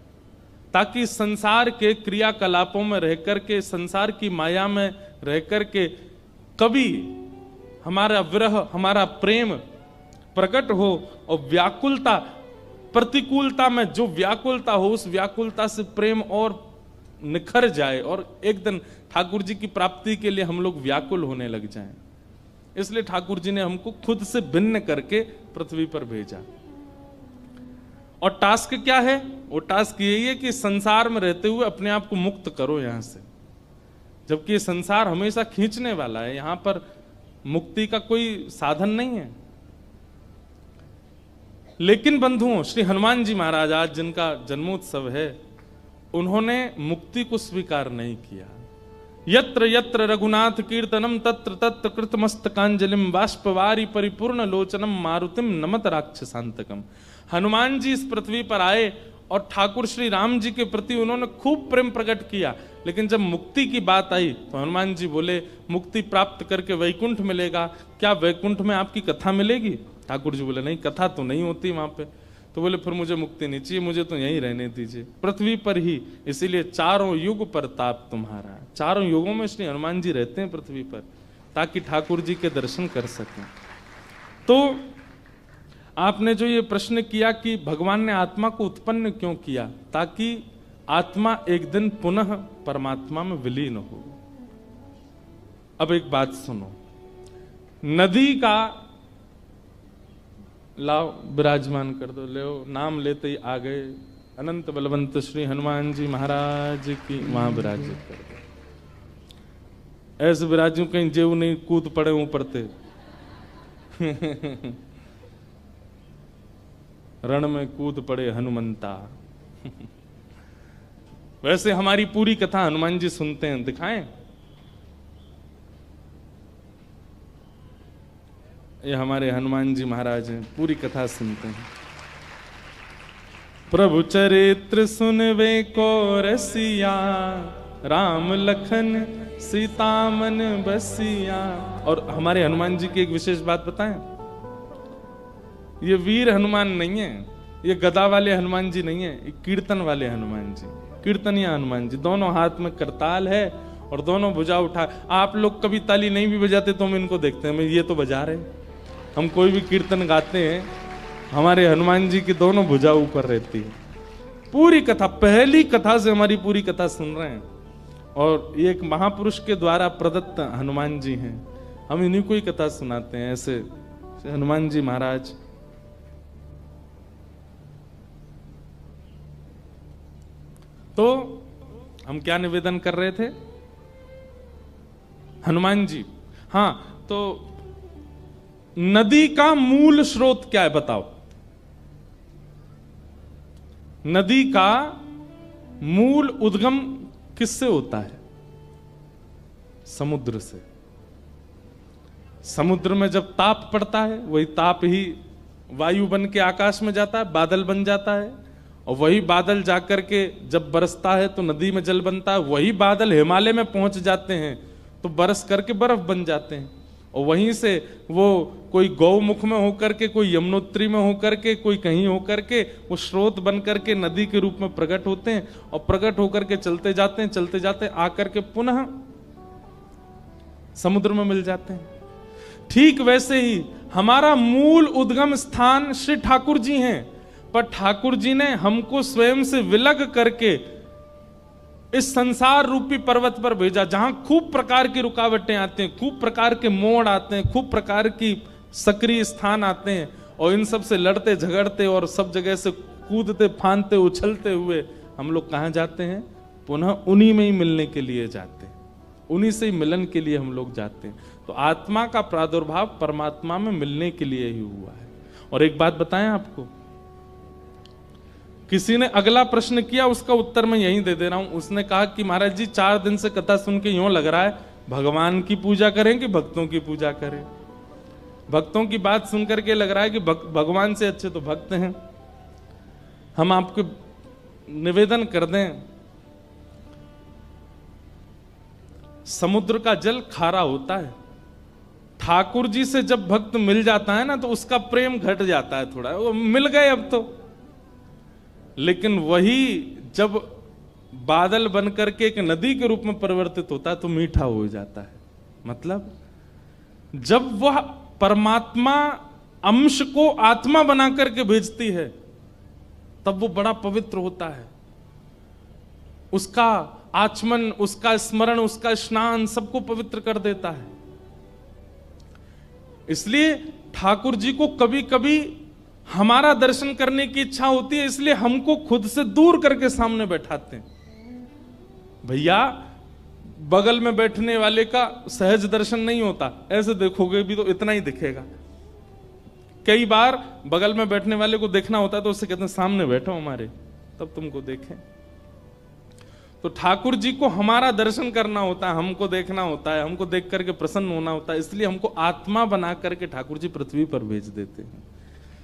ताकि संसार के क्रियाकलापों में रह करके, संसार की माया में रह करके कभी हमारा विरह, हमारा प्रेम प्रकट हो, और व्याकुलता, प्रतिकूलता में जो व्याकुलता हो, उस व्याकुलता से प्रेम और निखर जाए, और एक दिन ठाकुर जी की प्राप्ति के लिए हम लोग व्याकुल होने लग जाएं। इसलिए ठाकुर जी ने हमको खुद से भिन्न करके पृथ्वी पर भेजा। और टास्क क्या है? वो टास्क यही है कि संसार में रहते हुए अपने आप को मुक्त करो यहां से, जबकि ये संसार हमेशा खींचने वाला है, यहां पर मुक्ति का कोई साधन नहीं है। लेकिन बंधुओं, श्री हनुमान जी महाराज, आज जिनका जन्मोत्सव है, उन्होंने मुक्ति को स्वीकार नहीं किया। यत्र यत्र रघुनाथ कीर्तनम तत्र तत्र कृतमस्तकांजलिम बाष्पवारी परिपूर्ण लोचनम मारुतिम नमत राक्षसांतकम। हनुमान जी इस पृथ्वी पर आए और ठाकुर श्री राम जी के प्रति उन्होंने खूब प्रेम प्रकट किया, लेकिन जब मुक्ति की बात आई तो हनुमान जी बोले, मुक्ति प्राप्त करके वैकुंठ मिलेगा, क्या वैकुंठ में आपकी कथा मिलेगी? ठाकुर जी बोले, नहीं, कथा तो नहीं होती वहां पे। तो बोले, फिर मुझे मुक्ति नहीं चाहिए, मुझे तो यहीं रहने दीजिए, पृथ्वी पर ही। इसीलिए चारों युग प्रताप तुम्हारा, चारों युगों में श्री हनुमान जी रहते हैं पृथ्वी पर, ताकि ठाकुर जी के दर्शन कर सकें। तो आपने जो ये प्रश्न किया कि भगवान ने आत्मा को उत्पन्न क्यों किया, ताकि आत्मा एक दिन पुनः परमात्मा में विलीन हो। अब एक बात सुनो, नदी का, लाओ विराजमान कर दो, ले नाम लेते ही आ गए, अनंत बलवंत श्री हनुमान जी महाराज की, वहां विराजित कर दो। ऐसे विराजू कहीं जेव नहीं कूद पड़े ऊपर ते रण में कूद पड़े हनुमंता। वैसे हमारी पूरी कथा हनुमान जी सुनते हैं, दिखाएं? ये हमारे हनुमान जी महाराज हैं, पूरी कथा सुनते हैं। प्रभु चरित्र सुनवे को रसिया, राम लखन सीता मन बसिया। और हमारे हनुमान जी की एक विशेष बात बताएं, ये वीर हनुमान नहीं है, ये गदा वाले हनुमान जी नहीं है, ये कीर्तन वाले हनुमान जी, कीर्तनिया हनुमान जी। दोनों हाथ में करताल है और दोनों भुजा उठा। आप लोग कभी ताली नहीं भी बजाते तो हम इनको देखते हैं, ये तो बजा रहे। हम कोई भी कीर्तन गाते हैं, हमारे हनुमान जी की दोनों भुजा ऊपर रहती है। पूरी कथा, पहली कथा से हमारी पूरी कथा सुन रहे हैं, और ये एक महापुरुष के द्वारा प्रदत्त हनुमान जी हैं, हम इन्हीं को ही कथा सुनाते हैं। ऐसे हनुमान जी महाराज। तो हम क्या निवेदन कर रहे थे? हनुमान जी, हाँ, तो नदी का मूल स्रोत क्या है बताओ? नदी का मूल उद्गम किससे होता है? समुद्र से। समुद्र में जब ताप पड़ता है, वही ताप ही वायु बन के आकाश में जाता है, बादल बन जाता है, और वही बादल जाकर के जब बरसता है तो नदी में जल बनता है। वही बादल हिमालय में पहुंच जाते हैं तो बरस करके बर्फ बन जाते हैं, और वहीं से वो कोई गौमुख में होकर के, कोई यमुनोत्री में होकर के, कोई कहीं होकर के वो स्रोत बन करके नदी के रूप में प्रकट होते हैं, और प्रकट होकर के चलते जाते हैं, चलते जाते आकर के पुनः समुद्र में मिल जाते हैं। ठीक वैसे ही हमारा मूल उद्गम स्थान श्री ठाकुर जी हैं, पर ठाकुर जी ने हमको स्वयं से विलग करके इस संसार रूपी पर्वत पर भेजा, जहां खूब प्रकार की रुकावटें आते हैं, खूब प्रकार के मोड़ आते हैं, खूब प्रकार की सक्रिय स्थान आते हैं, और इन सब से लड़ते झगड़ते और सब जगह से कूदते फांदते उछलते हुए हम लोग कहां जाते हैं? पुनः उन्हीं में ही मिलने के लिए जाते हैं, उन्हीं से ही मिलन के लिए हम लोग जाते हैं। तो आत्मा का प्रादुर्भाव परमात्मा में मिलने के लिए ही हुआ है। और एक बात बताएं आपको, किसी ने अगला प्रश्न किया, उसका उत्तर मैं यहीं दे दे रहा हूं। उसने कहा कि महाराज जी 4 दिन से कथा सुन के यूं लग रहा है भगवान की पूजा करें कि भक्तों की पूजा करें। भक्तों की बात सुनकर के लग रहा है कि भगवान से अच्छे तो भक्त हैं। हम आपको निवेदन कर दें, समुद्र का जल खारा होता है, ठाकुर जी से जब भक्त मिल जाता है ना तो उसका प्रेम घट जाता है थोड़ा, वो मिल गए अब तो। लेकिन वही जब बादल बनकर के एक नदी के रूप में परिवर्तित होता है तो मीठा हो जाता है। मतलब जब वह परमात्मा अंश को आत्मा बना करके भेजती है तब वो बड़ा पवित्र होता है। उसका आचमन, उसका स्मरण, उसका स्नान सबको पवित्र कर देता है। इसलिए ठाकुर जी को कभी कभी हमारा दर्शन करने की इच्छा होती है, इसलिए हमको खुद से दूर करके सामने बैठाते हैं। भैया बगल में बैठने वाले का सहज दर्शन नहीं होता, ऐसे देखोगे भी तो इतना ही दिखेगा। कई बार बगल में बैठने वाले को देखना होता है तो उससे कहते हैं सामने बैठो हमारे, तब तुमको देखें। तो ठाकुर जी को हमारा दर्शन करना होता है, हमको देखना होता है, हमको देख करके प्रसन्न होना होता है, इसलिए हमको आत्मा बना करके ठाकुर जी पृथ्वी पर भेज देते हैं।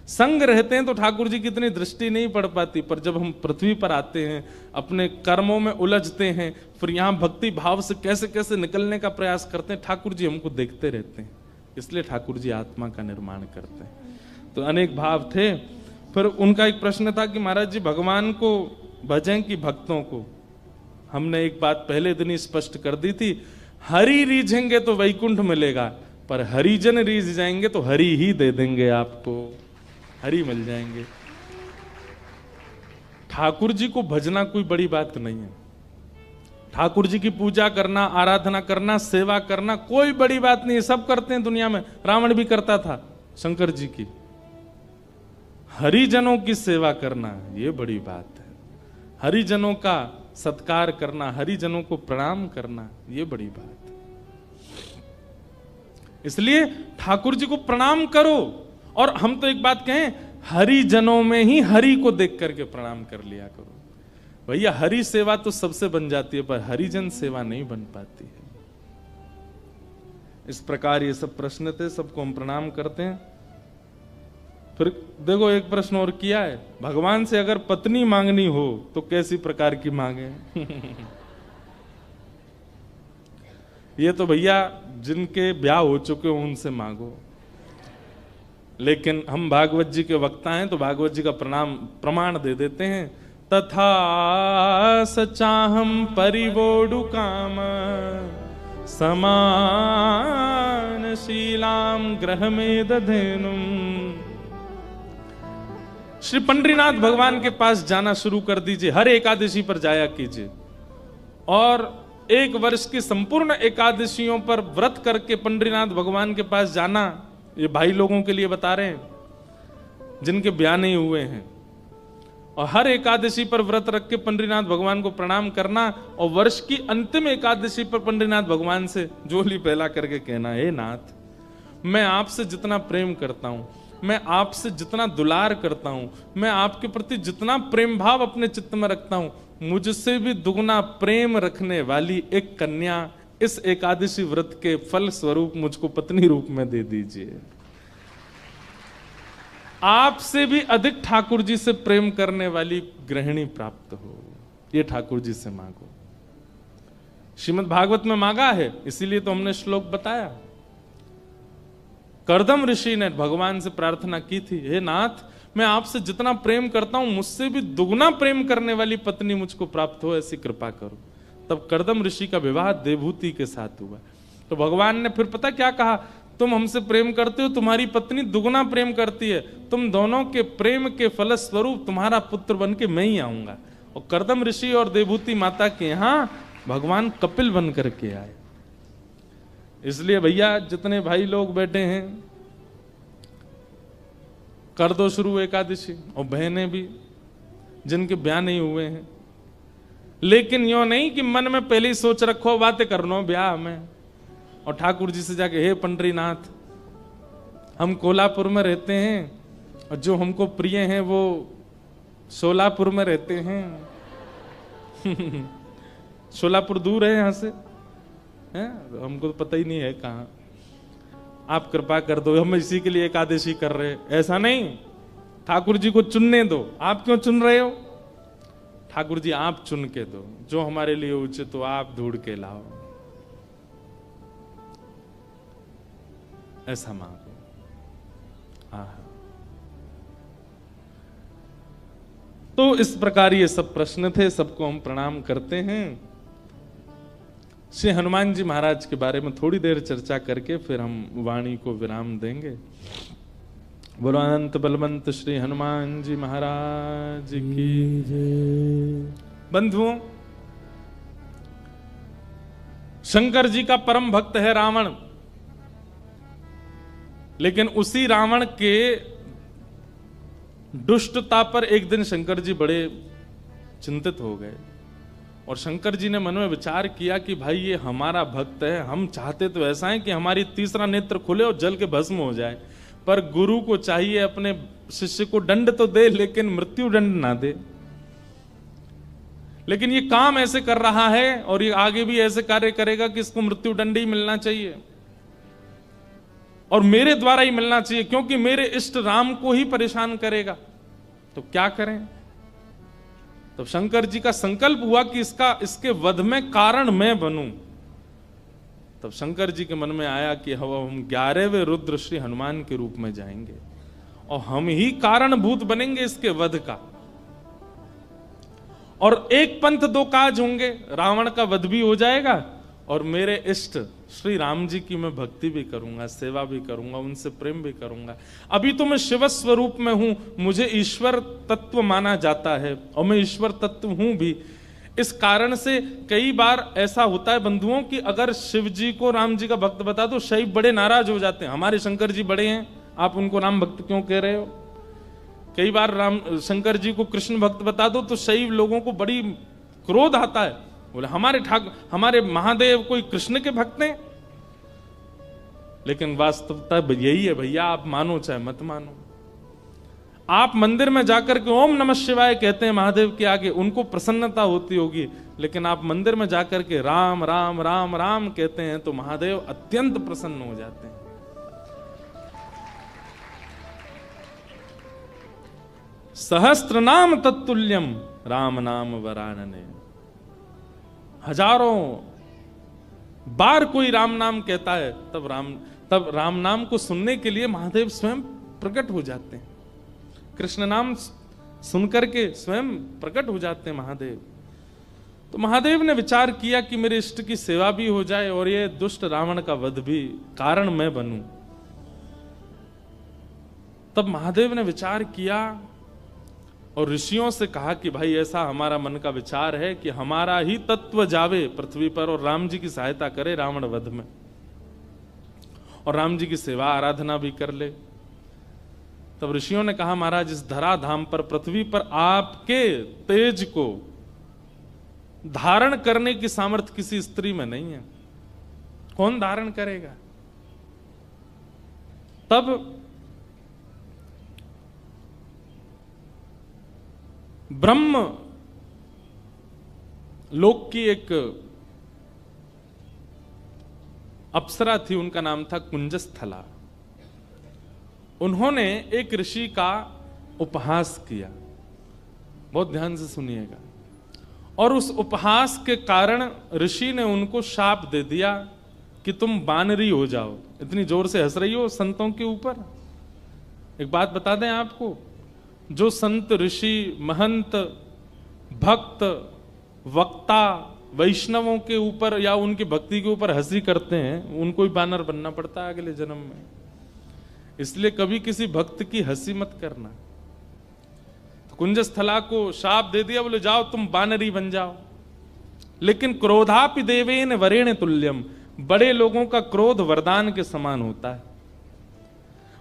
संग रहते हैं तो ठाकुर जी की इतनी दृष्टि नहीं पड़ पाती, पर जब हम पृथ्वी पर आते हैं, अपने कर्मों में उलझते हैं, फिर यहाँ भक्ति भाव से कैसे कैसे निकलने का प्रयास करते हैं, ठाकुर जी हमको देखते रहते हैं। इसलिए ठाकुर जी आत्मा का निर्माण करते हैं। तो अनेक भाव थे। फिर उनका एक प्रश्न था कि महाराज जी भगवान को भजें कि भक्तों को? हमने एक बात पहले दिन ही स्पष्ट कर दी थी, हरि रीझेंगे तो वैकुंठ मिलेगा, पर हरिजन रीझ जाएंगे तो हरि ही दे देंगे आपको, हरि मिल जाएंगे। ठाकुर जी को भजना कोई बड़ी बात नहीं है। ठाकुर जी की पूजा करना, आराधना करना, सेवा करना कोई बड़ी बात नहीं है, सब करते हैं दुनिया में। रावण भी करता था शंकर जी की। हरिजनों की सेवा करना ये बड़ी बात है, हरिजनों का सत्कार करना, हरिजनों को प्रणाम करना ये बड़ी बात है। इसलिए ठाकुर जी को प्रणाम करो। और हम तो एक बात कहें, हरिजनों में ही हरि को देख करके प्रणाम कर लिया करो। भैया हरि सेवा तो सबसे बन जाती है, पर हरिजन सेवा नहीं बन पाती है। इस प्रकार ये सब प्रश्न थे, सबको हम प्रणाम करते हैं। फिर देखो एक प्रश्न और किया है, भगवान से अगर पत्नी मांगनी हो तो कैसी प्रकार की मांगे? ये तो भैया जिनके ब्याह हो चुके हो उनसे मांगो। लेकिन हम भागवत जी के वक्ता हैं तो भागवत जी का प्रमाण दे देते हैं। तथा सचाहम परिवोडु काम समान शीलाम ग्रह में दधेनुम। श्री पंडरीनाथ भगवान के पास जाना शुरू कर दीजिए, हर एकादशी पर जाया कीजिए, और 1 वर्ष की संपूर्ण एकादशियों पर व्रत करके पंडरीनाथ भगवान के पास जाना। ये भाई लोगों के लिए बता रहे हैं जिनके ब्याह नहीं हुए हैं। और हर एकादशी पर व्रत रख के पंडरीनाथ भगवान को प्रणाम करना, और वर्ष की अंतिम एकादशी पर पंडरीनाथ भगवान से जोली फैला करके कहना, हे नाथ, मैं आपसे जितना प्रेम करता हूं, मैं आपसे जितना दुलार करता हूं, मैं आपके प्रति जितना प्रेम भाव अपने चित्त में रखता हूं, मुझसे भी दुगना प्रेम रखने वाली एक कन्या इस एकादशी व्रत के फल स्वरूप मुझको पत्नी रूप में दे दीजिए। आपसे भी अधिक ठाकुर जी से प्रेम करने वाली गृहिणी प्राप्त हो, ये ठाकुर जी से मांगो। श्रीमद् भागवत में मांगा है, इसीलिए तो हमने श्लोक बताया। कर्दम ऋषि ने भगवान से प्रार्थना की थी, हे नाथ, मैं आपसे जितना प्रेम करता हूं मुझसे भी दुगना प्रेम करने वाली पत्नी मुझको प्राप्त हो, ऐसी कृपा करो। तब कर्दम ऋषि का विवाह देवहूति के साथ हुआ। तो भगवान ने फिर पता क्या कहा, तुम हमसे प्रेम करते हो, तुम्हारी पत्नी दुगना प्रेम करती है, तुम दोनों के प्रेम के फलस्वरूप तुम्हारा पुत्र बन के मैं ही आऊंगा। और कर्दम ऋषि और देवभूति माता के यहां भगवान कपिल बन करके आए। इसलिए भैया जितने भाई लोग बैठे हैं, कर दो शुरू एकादशी, और बहनें भी जिनके ब्याह नहीं हुए हैं। लेकिन यो नहीं कि मन में पहले ही सोच रखो बातें करनो ब्याह में, और ठाकुर जी से जाके हे पंडरीनाथ हम कोल्हापुर में रहते हैं और जो हमको प्रिय हैं वो सोलापुर में रहते हैं। सोलापुर दूर है यहाँ से, हैं? हमको तो पता ही नहीं है कहाँ। आप कृपा कर दो, हम इसी के लिए एकादशी कर रहे। ऐसा नहीं, ठाकुर जी को चुनने दो। आप क्यों चुन रहे हो? ठाकुर जी आप चुन के दो, जो हमारे लिए उचित हो आप ढूंढ के लाओ, ऐसा मांगो। तो इस प्रकार ये सब प्रश्न थे, सबको हम प्रणाम करते हैं। श्री हनुमान जी महाराज के बारे में थोड़ी देर चर्चा करके फिर हम वाणी को विराम देंगे। बोलो अनंत बलवंत श्री हनुमान जी महाराज की जय। बंधुओं, शंकर जी का परम भक्त है रावण, लेकिन उसी रावण के दुष्टता पर एक दिन शंकर जी बड़े चिंतित हो गए और शंकर जी ने मन में विचार किया कि भाई ये हमारा भक्त है, हम चाहते तो ऐसा है कि हमारी तीसरा नेत्र खुले और जल के भस्म हो जाए, पर गुरु को चाहिए अपने शिष्य को दंड तो दे लेकिन मृत्यु दंड ना दे। लेकिन ये काम ऐसे कर रहा है और ये आगे भी ऐसे कार्य करेगा कि इसको मृत्यु दंड ही मिलना चाहिए और मेरे द्वारा ही मिलना चाहिए, क्योंकि मेरे इष्ट राम को ही परेशान करेगा। तो क्या करें? तो शंकर जी का संकल्प हुआ कि इसके वध में कारण मैं बनूं। तब शंकर जी के मन में आया कि हम 11वें रुद्र श्री हनुमान के रूप में जाएंगे और हम ही कारणभूत बनेंगे इसके वध का। और एक पंथ दो काज होंगे, रावण का वध भी हो जाएगा और मेरे इष्ट श्री राम जी की मैं भक्ति भी करूंगा, सेवा भी करूंगा, उनसे प्रेम भी करूंगा। अभी तो मैं शिव स्वरूप में हूं, मुझे ईश्वर तत्व माना जाता है और मैं ईश्वर तत्व हूं भी। इस कारण से कई बार ऐसा होता है बंधुओं कि अगर शिव जी को राम जी का भक्त बता दो, शैव बड़े नाराज हो जाते हैं, हमारे शंकर जी बड़े हैं, आप उनको राम भक्त क्यों कह रहे हो। कई बार शंकर जी को कृष्ण भक्त बता दो तो शैव लोगों को बड़ी क्रोध आता है, बोले हमारे महादेव कोई कृष्ण के भक्त हैं। लेकिन वास्तवता यही है भैया, आप मानो चाहे मत मानो। आप मंदिर में जाकर के ओम नमः शिवाय कहते हैं महादेव के आगे, उनको प्रसन्नता होती होगी, लेकिन आप मंदिर में जाकर के राम राम राम राम कहते हैं तो महादेव अत्यंत प्रसन्न हो जाते हैं। सहस्त्र नाम तत्तुल्यम राम नाम वरानने। हजारों बार कोई राम नाम कहता है तब राम नाम को सुनने के लिए महादेव स्वयं प्रकट हो जाते हैं। कृष्ण नाम सुनकर के स्वयं प्रकट हो जाते हैं महादेव। तो महादेव ने विचार किया कि मेरे इष्ट की सेवा भी हो जाए और ये दुष्ट रावण का वध भी कारण मैं बनूं। तब महादेव ने विचार किया और ऋषियों से कहा कि भाई ऐसा हमारा मन का विचार है कि हमारा ही तत्व जावे पृथ्वी पर और राम जी की सहायता करे रावण वध में और राम जी की सेवा आराधना भी कर ले। तब ऋषियों ने कहा महाराज इस धराधाम पर पृथ्वी पर आपके तेज को धारण करने की सामर्थ्य किसी स्त्री में नहीं है, कौन धारण करेगा। तब ब्रह्म लोक की एक अप्सरा थी, उनका नाम था कुंजस्थला। उन्होंने एक ऋषि का उपहास किया, बहुत ध्यान से सुनिएगा, और उस उपहास के कारण ऋषि ने उनको शाप दे दिया कि तुम बानरी हो जाओ। इतनी जोर से हंस रही हो संतों के ऊपर। एक बात बता दें आपको, जो संत ऋषि महंत भक्त वक्ता वैष्णवों के ऊपर या उनकी भक्ति के ऊपर हंसी करते हैं, उनको ही बानर बनना पड़ता है अगले जन्म में। इसलिए कभी किसी भक्त की हंसी मत करना। तो कुंजस्थला को शाप दे दिया, बोले जाओ तुम बानरी बन जाओ। लेकिन क्रोधापि देवेन वरेण तुल्यम, बड़े लोगों का क्रोध वरदान के समान होता है।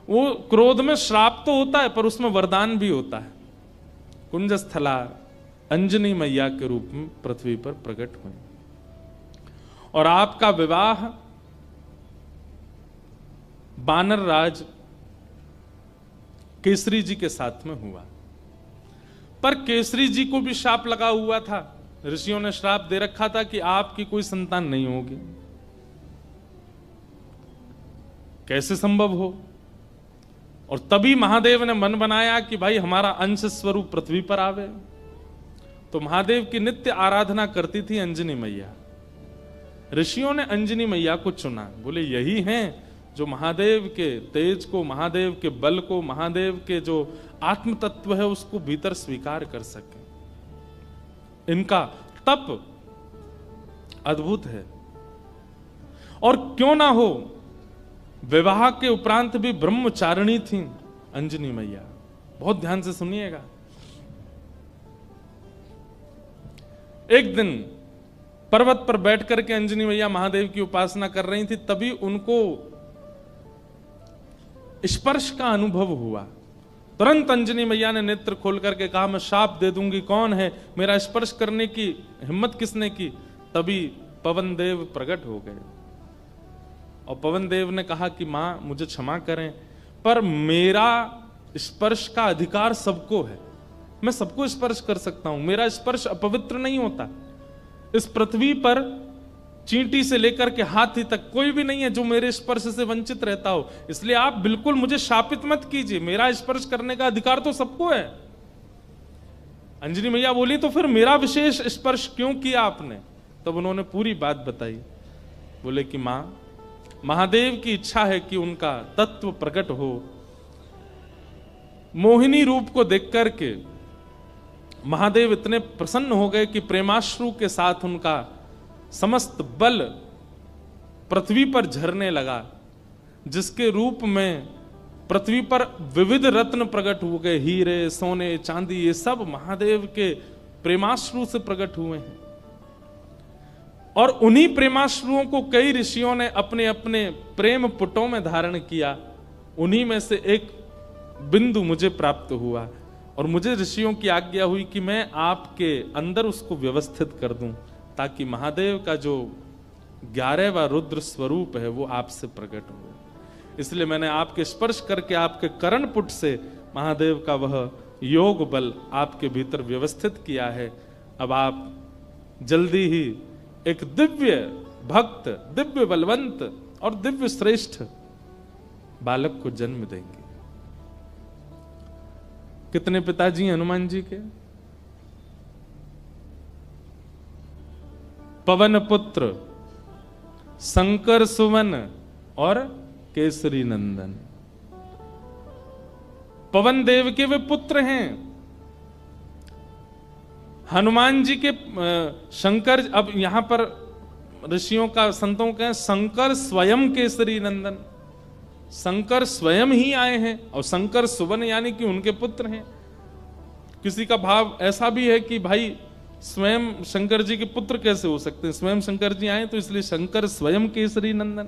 वो क्रोध में श्राप तो होता है पर उसमें वरदान भी होता है। कुंजस्थला अंजनी मैया के रूप में पृथ्वी पर प्रकट हुए और आपका विवाह बानर राज केसरी जी के साथ में हुआ। पर केसरी जी को भी शाप लगा हुआ था, ऋषियों ने श्राप दे रखा था कि आपकी कोई संतान नहीं होगी। कैसे संभव हो? और तभी महादेव ने मन बनाया कि भाई हमारा अंश स्वरूप पृथ्वी पर आवे। तो महादेव की नित्य आराधना करती थी अंजनी मैया। ऋषियों ने अंजनी मैया को चुना, बोले यही हैं जो महादेव के तेज को, महादेव के बल को, महादेव के जो आत्म तत्व है उसको भीतर स्वीकार कर सके। इनका तप अद्भुत है। और क्यों ना हो, विवाह के उपरांत भी ब्रह्मचारिणी थी अंजनी मैया। बहुत ध्यान से सुनिएगा। एक दिन पर्वत पर बैठ करके अंजनी मैया महादेव की उपासना कर रही थी, तभी उनको स्पर्श का अनुभव हुआ। तुरंत अंजनी मैया ने नेत्र खोल करके कहा मैं शाप दे दूंगी, कौन है, मेरा स्पर्श करने की हिम्मत किसने की? तभी पवन देव प्रकट हो गए और पवन देव ने कहा कि मां मुझे क्षमा करें, पर मेरा स्पर्श का अधिकार सबको है, मैं सबको स्पर्श कर सकता हूं, मेरा स्पर्श अपवित्र नहीं होता। इस पृथ्वी पर चींटी से लेकर के हाथी तक कोई भी नहीं है जो मेरे स्पर्श से वंचित रहता हो, इसलिए आप बिल्कुल मुझे शापित मत कीजिए, मेरा स्पर्श करने का अधिकार तो सबको है। अंजनी मैया बोली तो फिर मेरा विशेष स्पर्श क्यों किया आपने? तब उन्होंने पूरी बात बताई। बोले कि मां, महादेव की इच्छा है कि उनका तत्व प्रकट हो। मोहिनी रूप को देख करके महादेव इतने प्रसन्न हो गए कि प्रेमाश्रु के साथ उनका समस्त बल पृथ्वी पर झरने लगा, जिसके रूप में पृथ्वी पर विविध रत्न प्रकट हो गए, हीरे, सोने, चांदी, ये सब महादेव के प्रेमाश्रु से प्रकट हुए हैं। और उन्हीं प्रेमाश्रुओं को कई ऋषियों ने अपने अपने प्रेम पुटों में धारण किया। उन्हीं में से एक बिंदु मुझे प्राप्त हुआ और मुझे ऋषियों की आज्ञा हुई कि मैं आपके अंदर उसको व्यवस्थित कर दूं, ताकि महादेव का जो 11वां रुद्र स्वरूप है वो आपसे प्रकट हो। इसलिए मैंने आपके स्पर्श करके आपके करणपुट से महादेव का वह योग बल आपके भीतर व्यवस्थित किया है। अब आप जल्दी ही एक दिव्य भक्त, दिव्य बलवंत और दिव्य श्रेष्ठ बालक को जन्म देंगे। कितने पिताजी हनुमान जी के? पवन पुत्र, शंकर सुमन और केसरी नंदन। पवन देव के वे पुत्र हैं। हनुमान जी के शंकर, अब यहां पर ऋषियों का, संतों का शंकर स्वयं केसरी नंदन, शंकर स्वयं ही आए हैं और शंकर सुवन यानी कि उनके पुत्र हैं। किसी का भाव ऐसा भी है कि भाई स्वयं शंकर जी के पुत्र कैसे हो सकते हैं, स्वयं शंकर जी आए तो इसलिए शंकर स्वयं केसरी नंदन।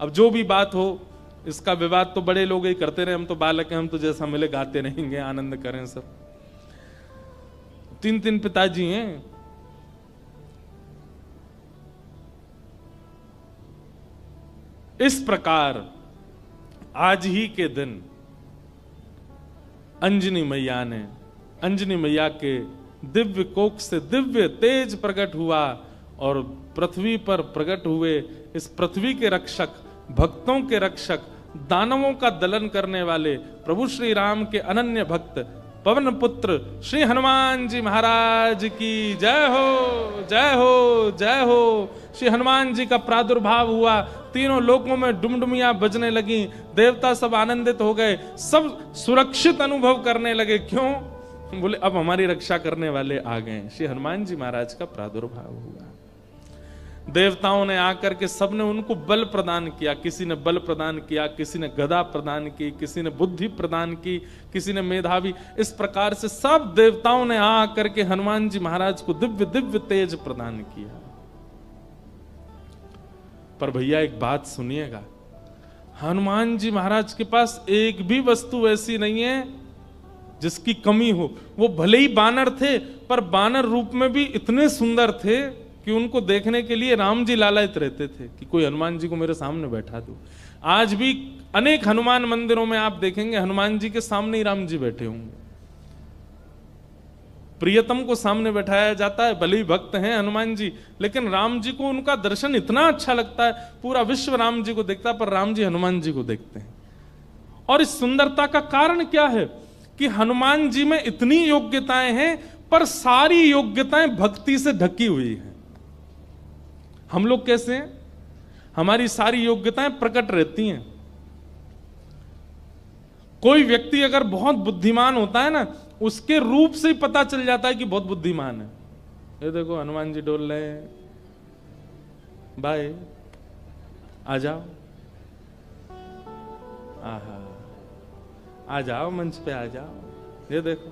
अब जो भी बात हो, इसका विवाद तो बड़े लोग ही करते रहे, हम तो बालक हैं, हम तो जैसा मिले गाते रहेंगे, आनंद करें सब। 3 पिताजी हैं। इस प्रकार आज ही के दिन अंजनी मैया के दिव्य कोख से दिव्य तेज प्रकट हुआ और पृथ्वी पर प्रकट हुए इस पृथ्वी के रक्षक, भक्तों के रक्षक, दानवों का दलन करने वाले प्रभु श्री राम के अनन्य भक्त पवन पुत्र श्री हनुमान जी महाराज की जय हो, जय हो, जय हो। श्री हनुमान जी का प्रादुर्भाव हुआ, तीनों लोकों में डुमडुमियां बजने लगी, देवता सब आनंदित हो गए, सब सुरक्षित अनुभव करने लगे। क्यों? बोले अब हमारी रक्षा करने वाले आ गए। श्री हनुमान जी महाराज का प्रादुर्भाव हुआ। देवताओं ने आकर के सबने उनको बल प्रदान किया, किसी ने बल प्रदान किया, किसी ने गदा प्रदान की, किसी ने बुद्धि प्रदान की, किसी ने मेधावी, इस प्रकार से सब देवताओं ने आकर के हनुमान जी महाराज को दिव्य दिव्य तेज प्रदान किया। पर भैया एक बात सुनिएगा, हनुमान जी महाराज के पास एक भी वस्तु ऐसी नहीं है जिसकी कमी हो। वो भले ही बानर थे, पर बानर रूप में भी इतने सुंदर थे कि उनको देखने के लिए राम जी लालायित रहते थे कि कोई हनुमान जी को मेरे सामने बैठा दो। आज भी अनेक हनुमान मंदिरों में आप देखेंगे हनुमान जी के सामने ही राम जी बैठे होंगे। प्रियतम को सामने बैठाया जाता है, भले ही भक्त हैं हनुमान जी, लेकिन राम जी को उनका दर्शन इतना अच्छा लगता है, पूरा विश्व राम जी को देखता है, पर राम जी हनुमान जी को देखते हैं। और इस सुंदरता का कारण क्या है कि हनुमान जी में इतनी योग्यताएं हैं, पर सारी योग्यताएं भक्ति से ढकी हुई हैं। हम लोग कैसे हैं? हमारी सारी योग्यताएं प्रकट रहती हैं। कोई व्यक्ति अगर बहुत बुद्धिमान होता है ना, उसके रूप से ही पता चल जाता है कि बहुत बुद्धिमान है। ये देखो हनुमान जी डोल रहे हैं, भाई आ जाओ, आहा आ जाओ, मंच पे आ जाओ। ये देखो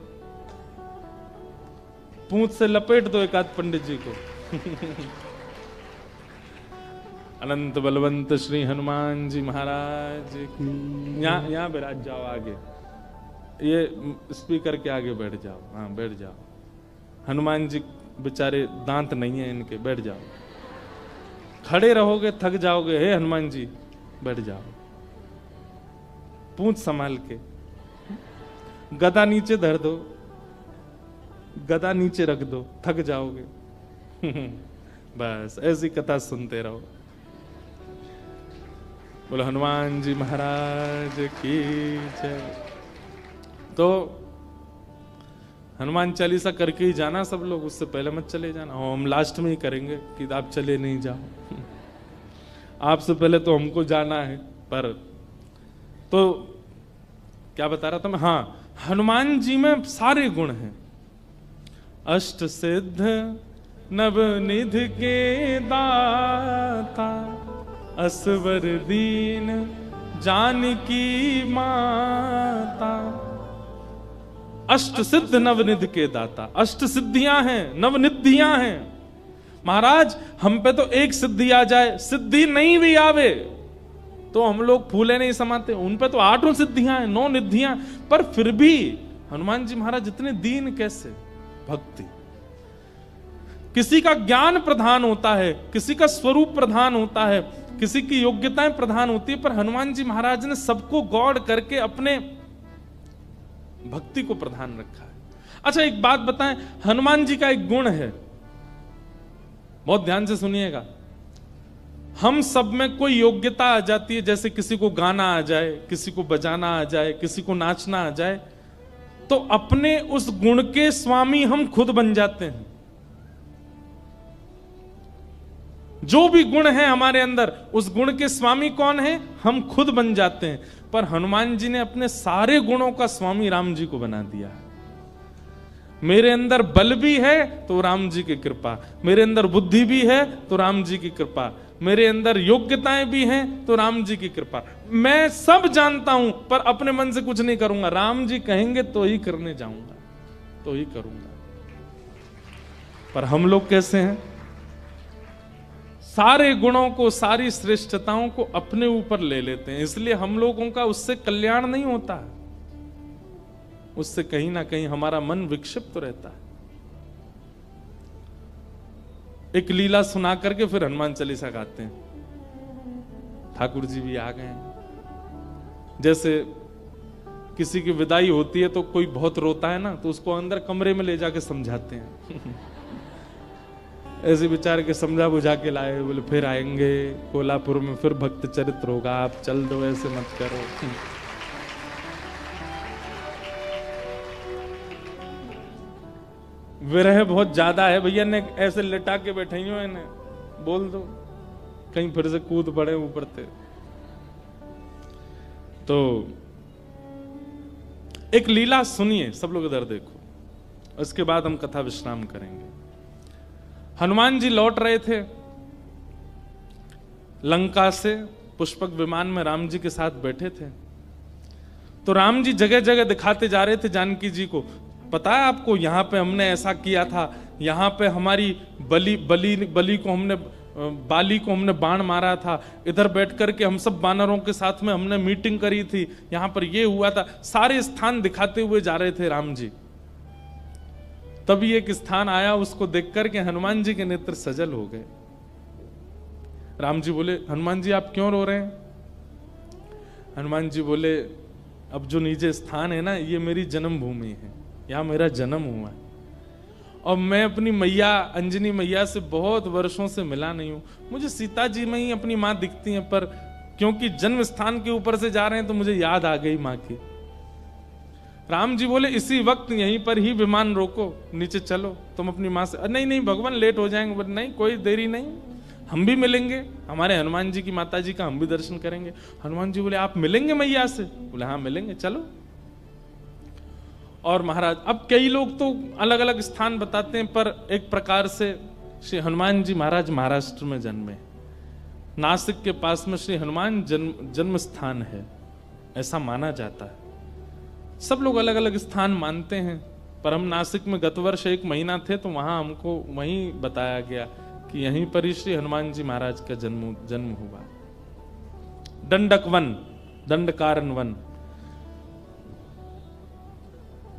पूंछ से लपेट दो एक आध पंडित जी को। अनंत बलवंत श्री हनुमान जी महाराज की। यहाँ बैठ जाओ आगे, ये स्पीकर के आगे बैठ जाओ। हाँ बैठ जाओ। हनुमान जी बेचारे दांत नहीं है इनके, बैठ जाओ। खड़े रहोगे थक जाओगे। हे हनुमान जी बैठ जाओ, पूंछ संभाल के। गदा नीचे धर दो, गदा नीचे रख दो, थक जाओगे। बस ऐसी कथा सुनते रहो। बोलो हनुमान जी महाराज की जय। तो हनुमान चालीसा करके ही जाना सब लोग, उससे पहले मत चले जाना। हम लास्ट में ही करेंगे कि आप चले नहीं जाओ। आपसे पहले तो हमको जाना है। पर तो क्या बता रहा था मैं? हाँ, हनुमान जी में सारे गुण हैं। अष्ट सिद्ध नवनिधि के दाता, असवर दीन जानकी माता। अष्ट सिद्ध नवनिधि के दाता, अष्ट सिद्धियां हैं, नवनिधियां हैं। महाराज हम पे तो एक सिद्धि आ जाए, सिद्धि नहीं भी आवे तो हम लोग फूले नहीं समाते। उन पे तो 8 सिद्धियां हैं, 9 निधियां, पर फिर भी हनुमान जी महाराज इतने दीन कैसे? भक्ति। किसी का ज्ञान प्रधान होता है, किसी का स्वरूप प्रधान होता है, किसी की योग्यताएं प्रधान होती है, पर हनुमान जी महाराज ने सबको गौड़ करके अपने भक्ति को प्रधान रखा है। अच्छा एक बात बताएं, हनुमान जी का एक गुण है, बहुत ध्यान से सुनिएगा। हम सब में कोई योग्यता आ जाती है, जैसे किसी को गाना आ जाए, किसी को बजाना आ जाए, किसी को नाचना आ जाए, तो अपने उस गुण के स्वामी हम खुद बन जाते हैं। जो भी गुण है हमारे अंदर, उस गुण के स्वामी कौन है? हम खुद बन जाते हैं। पर हनुमान जी ने अपने सारे गुणों का स्वामी राम जी को बना दिया है। मेरे अंदर बल भी है तो राम जी की कृपा, मेरे अंदर बुद्धि भी है तो राम जी की कृपा, मेरे अंदर योग्यताएं भी हैं तो राम जी की कृपा। मैं सब जानता हूं पर अपने मन से कुछ नहीं करूंगा, राम जी कहेंगे तो ही करने जाऊंगा, तो ही करूंगा। पर हम लोग कैसे हैं? सारे गुणों को, सारी श्रेष्ठताओं को अपने ऊपर ले लेते हैं, इसलिए हम लोगों का उससे कल्याण नहीं होता, उससे कहीं ना कहीं हमारा मन विक्षिप्त रहता है। एक लीला सुना करके फिर हनुमान चालीसा गाते हैं। ठाकुर जी भी आ गए हैं। जैसे किसी की विदाई होती है तो कोई बहुत रोता है ना, तो उसको अंदर कमरे में ले जाके समझाते हैं। ऐसे बेचारे के समझा बुझा के लाए, बोले फिर आएंगे कोल्हापुर में, फिर भक्त चरित्र होगा, आप चल दो, ऐसे मत करो। विरह बहुत ज्यादा है भैया, ने ऐसे लिटा के बैठे हो, इन्हें बोल दो कहीं फिर से कूद पड़े ऊपर से। तो एक लीला सुनिए, सब लोग इधर देखो, उसके बाद हम कथा विश्राम करेंगे। हनुमान जी लौट रहे थे लंका से पुष्पक विमान में राम जी के साथ बैठे थे। तो राम जी जगह जगह दिखाते जा रहे थे जानकी जी को, पता है आपको यहाँ पे हमने ऐसा किया था, यहाँ पे हमारी बलि को हमने बाली को हमने बाण मारा था, इधर बैठ करके हम सब बानरों के साथ में हमने मीटिंग करी थी, यहाँ पर ये हुआ था। सारे स्थान दिखाते हुए जा रहे थे राम जी। तभी एक स्थान आया, उसको देख करके हनुमान जी के नेत्र सजल हो गए। राम जी बोले, हनुमान जी आप क्यों रो रहे हैं? हनुमान जी बोले, अब जो नीचे स्थान है ना, ये मेरी जन्मभूमि है, यहाँ मेरा जन्म हुआ है और मैं अपनी मैया अंजनी मैया से बहुत वर्षों से मिला नहीं हूं। मुझे सीता जी में ही अपनी माँ दिखती हैं, पर क्योंकि जन्म स्थान के ऊपर से जा रहे हैं तो मुझे याद आ गई माँ की। राम जी बोले, इसी वक्त यहीं पर ही विमान रोको, नीचे चलो, तुम अपनी माँ से। नहीं नहीं भगवान लेट हो जाएंगे। बोले नहीं, कोई देरी नहीं, हम भी मिलेंगे, हमारे हनुमान जी की माता जी का हम भी दर्शन करेंगे। हनुमान जी बोले, आप मिलेंगे मैया से? बोले हाँ मिलेंगे, चलो। और महाराज, अब कई लोग तो अलग अलग स्थान बताते हैं, पर एक प्रकार से श्री हनुमान जी महाराज महाराष्ट्र में जन्मे, नासिक के पास में श्री हनुमान जन्म स्थान है, ऐसा माना जाता है। सब लोग अलग अलग स्थान मानते हैं, पर हम नासिक में गत वर्ष 1 महीना थे तो वहां हमको वहीं बताया गया कि यहीं पर ही श्री हनुमान जी महाराज का जन्म हुआ। दंडक वन, दंडकारन वन।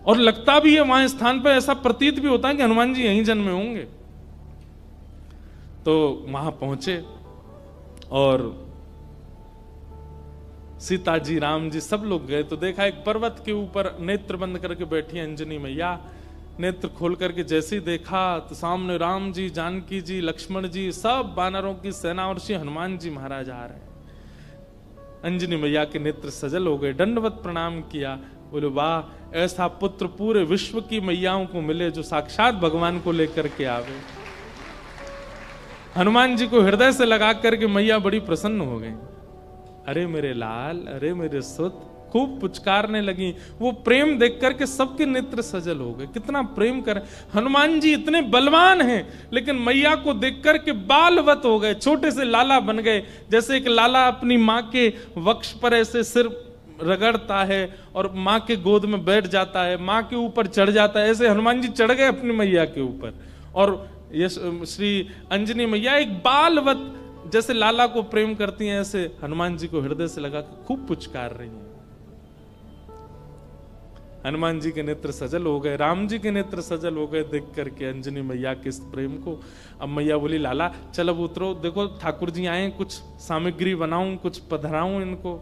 और लगता भी है वहां स्थान पर, ऐसा प्रतीत भी होता है कि हनुमान जी यहीं जन्मे होंगे। तो वहां पहुंचे और सीता जी राम जी सब लोग गए तो देखा एक पर्वत के ऊपर नेत्र बंद करके बैठी अंजनी मैया। नेत्र खोल करके जैसे ही देखा तो सामने राम जी, जानकी जी, लक्ष्मण जी, सब बानरों की सेना और श्री हनुमान जी महाराज आ रहे हैं। अंजनी मैया के नेत्र सजल हो गए, दंडवत प्रणाम किया। बोले वाह, ऐसा पुत्र पूरे विश्व की मैयाओं को मिले जो साक्षात भगवान को लेकर के आवे। हनुमान जी को हृदय से लगा करके मैया बड़ी प्रसन्न हो गई। अरे मेरे लाल, अरे मेरे सुत, खूब पुचकारने लगी। वो प्रेम देख करके सबके नेत्र सजल हो गए। कितना प्रेम कर, हनुमान जी इतने बलवान हैं लेकिन मैया को देख करके बालवत हो गए, छोटे से लाला बन गए। जैसे एक लाला अपनी माँ के वक्ष पर ऐसे सिर रगड़ता है और माँ के गोद में बैठ जाता है, माँ के ऊपर चढ़ जाता है, ऐसे हनुमान जी चढ़ गए अपनी मैया के ऊपर। और ये श्री अंजनी मैया एक बालवत जैसे लाला को प्रेम करती हैं, ऐसे हनुमान जी को हृदय से लगा के खूब पुचकार रही हैं। हनुमान जी के नेत्र सजल हो गए, राम जी के नेत्र सजल हो गए देख करके अंजनी मैया के इस प्रेम को। अब मैया बोली, लाला चल अब उतरो, देखो ठाकुर जी आए, कुछ सामग्री बनाऊं, कुछ पधराऊं इनको।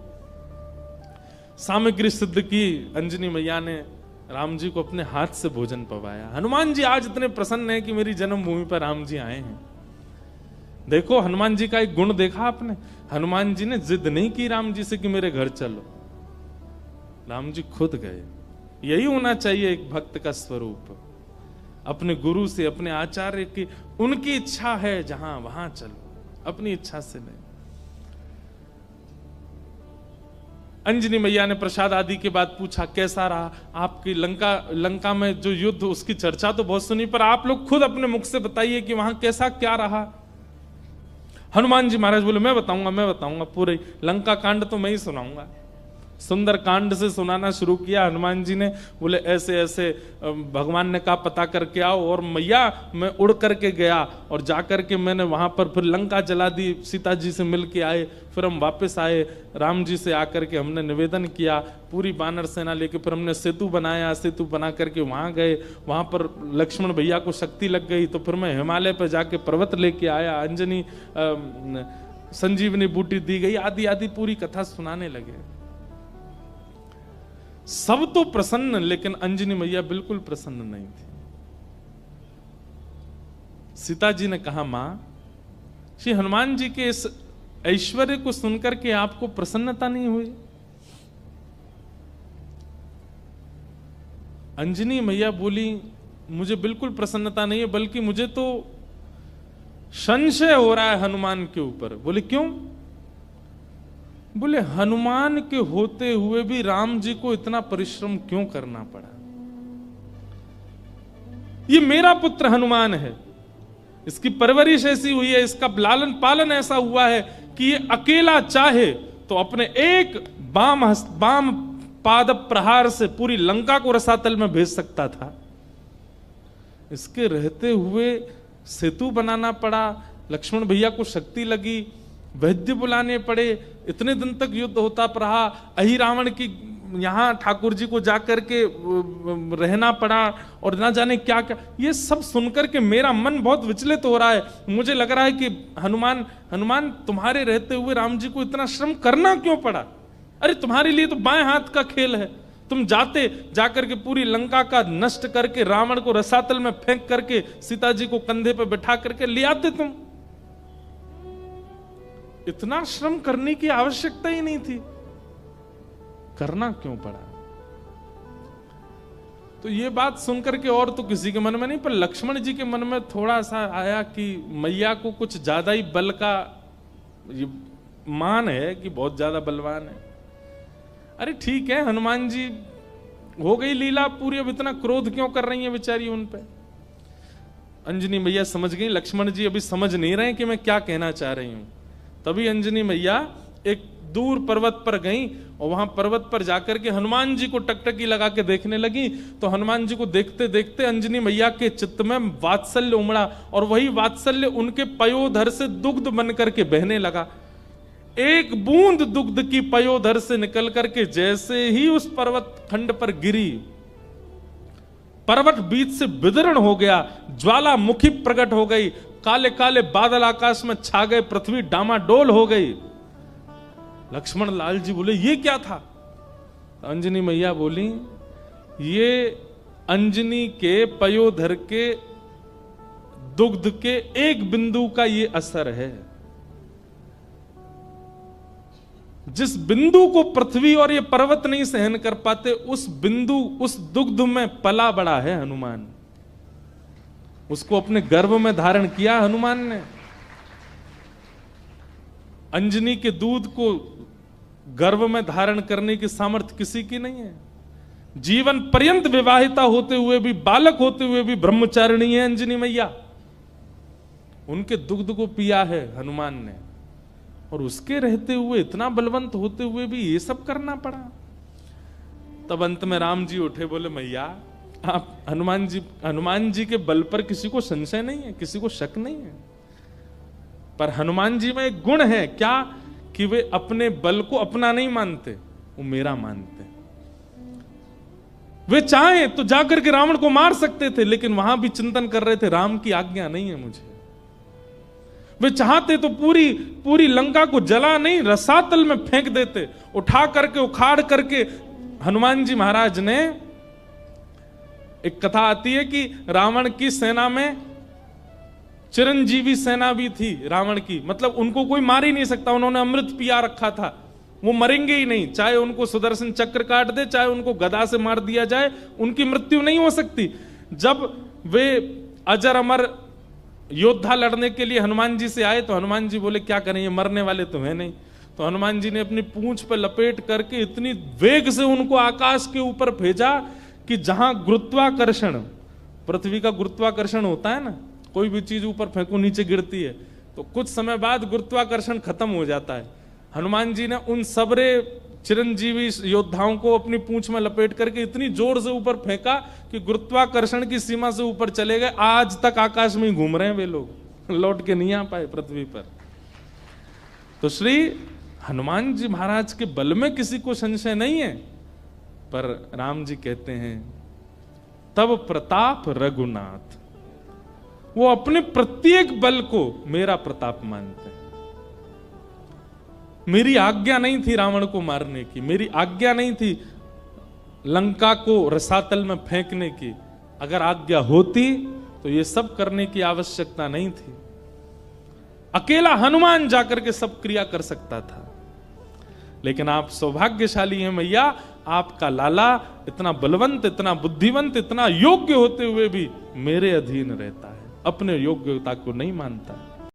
सामग्री सिद्ध की अंजनी मैया ने, राम जी को अपने हाथ से भोजन पवाया। हनुमान जी आज इतने प्रसन्न हैं कि मेरी जन्मभूमि पर राम जी आए हैं। देखो हनुमान जी का एक गुण देखा आपने, हनुमान जी ने जिद नहीं की राम जी से कि मेरे घर चलो, राम जी खुद गए। यही होना चाहिए एक भक्त का स्वरूप, अपने गुरु से, अपने आचार्य की, उनकी इच्छा है जहां वहां चलो, अपनी इच्छा से नहीं। अंजनी मैया ने प्रसाद आदि के बाद पूछा, कैसा रहा आपकी लंका में जो युद्ध, उसकी चर्चा तो बहुत सुनी, पर आप लोग खुद अपने मुख से बताइए कि वहां कैसा क्या रहा। हनुमान जी महाराज बोले, मैं बताऊंगा, पूरे लंका कांड तो मैं ही सुनाऊंगा। सुंदर कांड से सुनाना शुरू किया हनुमान जी ने। बोले ऐसे ऐसे भगवान ने कहा पता करके आओ, और मैया मैं उड़ करके गया और जाकर के मैंने वहां पर फिर लंका जला दी, सीता जी से मिल के आए, फिर हम वापस आए, राम जी से आकर के हमने निवेदन किया, पूरी बानर सेना लेके फिर हमने सेतु बनाया, सेतु बना करके वहां गए, वहां पर लक्ष्मण भैया को शक्ति लग गई तो फिर मैं हिमालय पर जाके पर्वत लेके आया, अंजनी संजीवनी बूटी दी गई, आदि आदि पूरी कथा सुनाने लगे। सब तो प्रसन्न, लेकिन अंजनी मैया बिल्कुल प्रसन्न नहीं थी। सीता जी ने कहा, मां श्री हनुमान जी के इस ऐश्वर्य को सुनकर के आपको प्रसन्नता नहीं हुई? अंजनी मैया बोली, मुझे बिल्कुल प्रसन्नता नहीं है, बल्कि मुझे तो संशय हो रहा है हनुमान के ऊपर। बोले क्यों? बोले हनुमान के होते हुए भी राम जी को इतना परिश्रम क्यों करना पड़ा? ये मेरा पुत्र हनुमान है, इसकी परवरिश ऐसी हुई है, इसका लालन पालन ऐसा हुआ है कि ये अकेला चाहे तो अपने एक बाम पाद प्रहार से पूरी लंका को रसातल में भेज सकता था। इसके रहते हुए सेतु बनाना पड़ा, लक्ष्मण भैया को शक्ति लगी, वैद्य बुलाने पड़े, इतने दिन तक युद्ध होता रहा, अहि रावण की यहाँ ठाकुर जी को जाकर के रहना पड़ा और ना जाने क्या क्या। ये सब सुनकर के मेरा मन बहुत विचलित हो रहा है। मुझे लग रहा है कि हनुमान तुम्हारे रहते हुए राम जी को इतना श्रम करना क्यों पड़ा? अरे तुम्हारे लिए तो बाएं हाथ का खेल है, तुम जाकर के पूरी लंका का नष्ट करके रावण को रसातल में फेंक करके सीता जी को कंधे पे बैठा करके ले आते तुम। इतना श्रम करने की आवश्यकता ही नहीं थी, करना क्यों पड़ा? तो ये बात सुनकर के और तो किसी के मन में नहीं, पर लक्ष्मण जी के मन में थोड़ा सा आया कि मैया को कुछ ज्यादा ही बल का मान है कि बहुत ज्यादा बलवान है। अरे ठीक है, हनुमान जी हो गई लीला पूरी, अब इतना क्रोध क्यों कर रही है बेचारी उन पे? अंजनी मैया समझ गई, लक्ष्मण जी अभी समझ नहीं रहे कि मैं क्या कहना चाह रही हूं। तभी अंजनी मैया एक दूर पर्वत पर गई और वहां पर्वत पर जाकर के हनुमान जी को टकटकी लगा के देखने लगी। तो हनुमान जी को देखते देखते अंजनी मैया के चित्त में वात्सल्य उमड़ा और वही वात्सल्य उनके पयोधर से दुग्ध बन करके बहने लगा। एक बूंद दुग्ध की पयोधर से निकल करके जैसे ही उस पर्वत खंड पर गिरी, पर्वत बीच से विदीर्ण हो गया, ज्वालामुखी प्रकट हो गई, काले काले बादल आकाश में छा गए, पृथ्वी डामाडोल हो गई। लक्ष्मण लाल जी बोले ये क्या था? अंजनी मैया बोली ये अंजनी के पयोधर के दुग्ध के एक बिंदु का ये असर है। जिस बिंदु को पृथ्वी और ये पर्वत नहीं सहन कर पाते, उस बिंदु उस दुग्ध में पला बड़ा है हनुमान। उसको अपने गर्भ में धारण किया हनुमान ने। अंजनी के दूध को गर्भ में धारण करने की सामर्थ्य किसी की नहीं है। जीवन पर्यंत विवाहिता होते हुए भी, बालक होते हुए भी ब्रह्मचारिणी है अंजनी मैया। उनके दुग्ध को पिया है हनुमान ने, और उसके रहते हुए, इतना बलवंत होते हुए भी ये सब करना पड़ा। तब अंत में राम जी उठे, बोले मैया आप हनुमान जी के बल पर किसी को संशय नहीं है, किसी को शक नहीं है, पर हनुमान जी में एक गुण है क्या कि वे अपने बल को अपना नहीं मानते, वो मेरा मानते। वे चाहे तो जाकर के रावण को मार सकते थे, लेकिन वहां भी चिंतन कर रहे थे राम की आज्ञा नहीं है मुझे। वे चाहते तो पूरी लंका को जला नहीं, रसातल में फेंक देते, उठा करके उखाड़ करके। हनुमान जी महाराज ने, एक कथा आती है कि रावण की सेना में चिरंजीवी सेना भी थी रावण की, मतलब उनको कोई मार ही नहीं सकता, उन्होंने अमृत पिया रखा था, वो मरेंगे ही नहीं, चाहे उनको सुदर्शन चक्र काट दे, चाहे उनको गदा से मार दिया जाए, उनकी मृत्यु नहीं हो सकती। जब वे अजर अमर योद्धा लड़ने के लिए हनुमान जी से आए तो हनुमान जी बोले क्या करें, ये मरने वाले तो है नहीं। तो हनुमान जी ने अपनी पूंछ पर लपेट करके इतनी वेग से उनको आकाश के ऊपर भेजा कि जहां गुरुत्वाकर्षण, पृथ्वी का गुरुत्वाकर्षण होता है ना, कोई भी चीज ऊपर फेंको नीचे गिरती है, तो कुछ समय बाद गुरुत्वाकर्षण खत्म हो जाता है। हनुमान जी ने उन सबरे चिरंजीवी योद्धाओं को अपनी पूंछ में लपेट करके इतनी जोर से ऊपर फेंका कि गुरुत्वाकर्षण की सीमा से ऊपर चले गए। आज तक आकाश में ही घूम रहे हैं वे लोग, लौट के नहीं आ पाए पृथ्वी पर। तो श्री हनुमान जी महाराज के बल में किसी को संशय नहीं है, पर राम जी कहते हैं तब प्रताप रघुनाथ, वो अपने प्रत्येक बल को मेरा प्रताप मानते हैं। मेरी आज्ञा नहीं थी रावण को मारने की, मेरी आज्ञा नहीं थी लंका को रसातल में फेंकने की। अगर आज्ञा होती तो ये सब करने की आवश्यकता नहीं थी। अकेला हनुमान जाकर के सब क्रिया कर सकता था, लेकिन आप सौभाग्यशाली हैं मैया, आपका लाला इतना बलवंत, इतना बुद्धिवंत, इतना योग्य होते हुए भी मेरे अधीन रहता है, अपने योग्यता को नहीं मानता।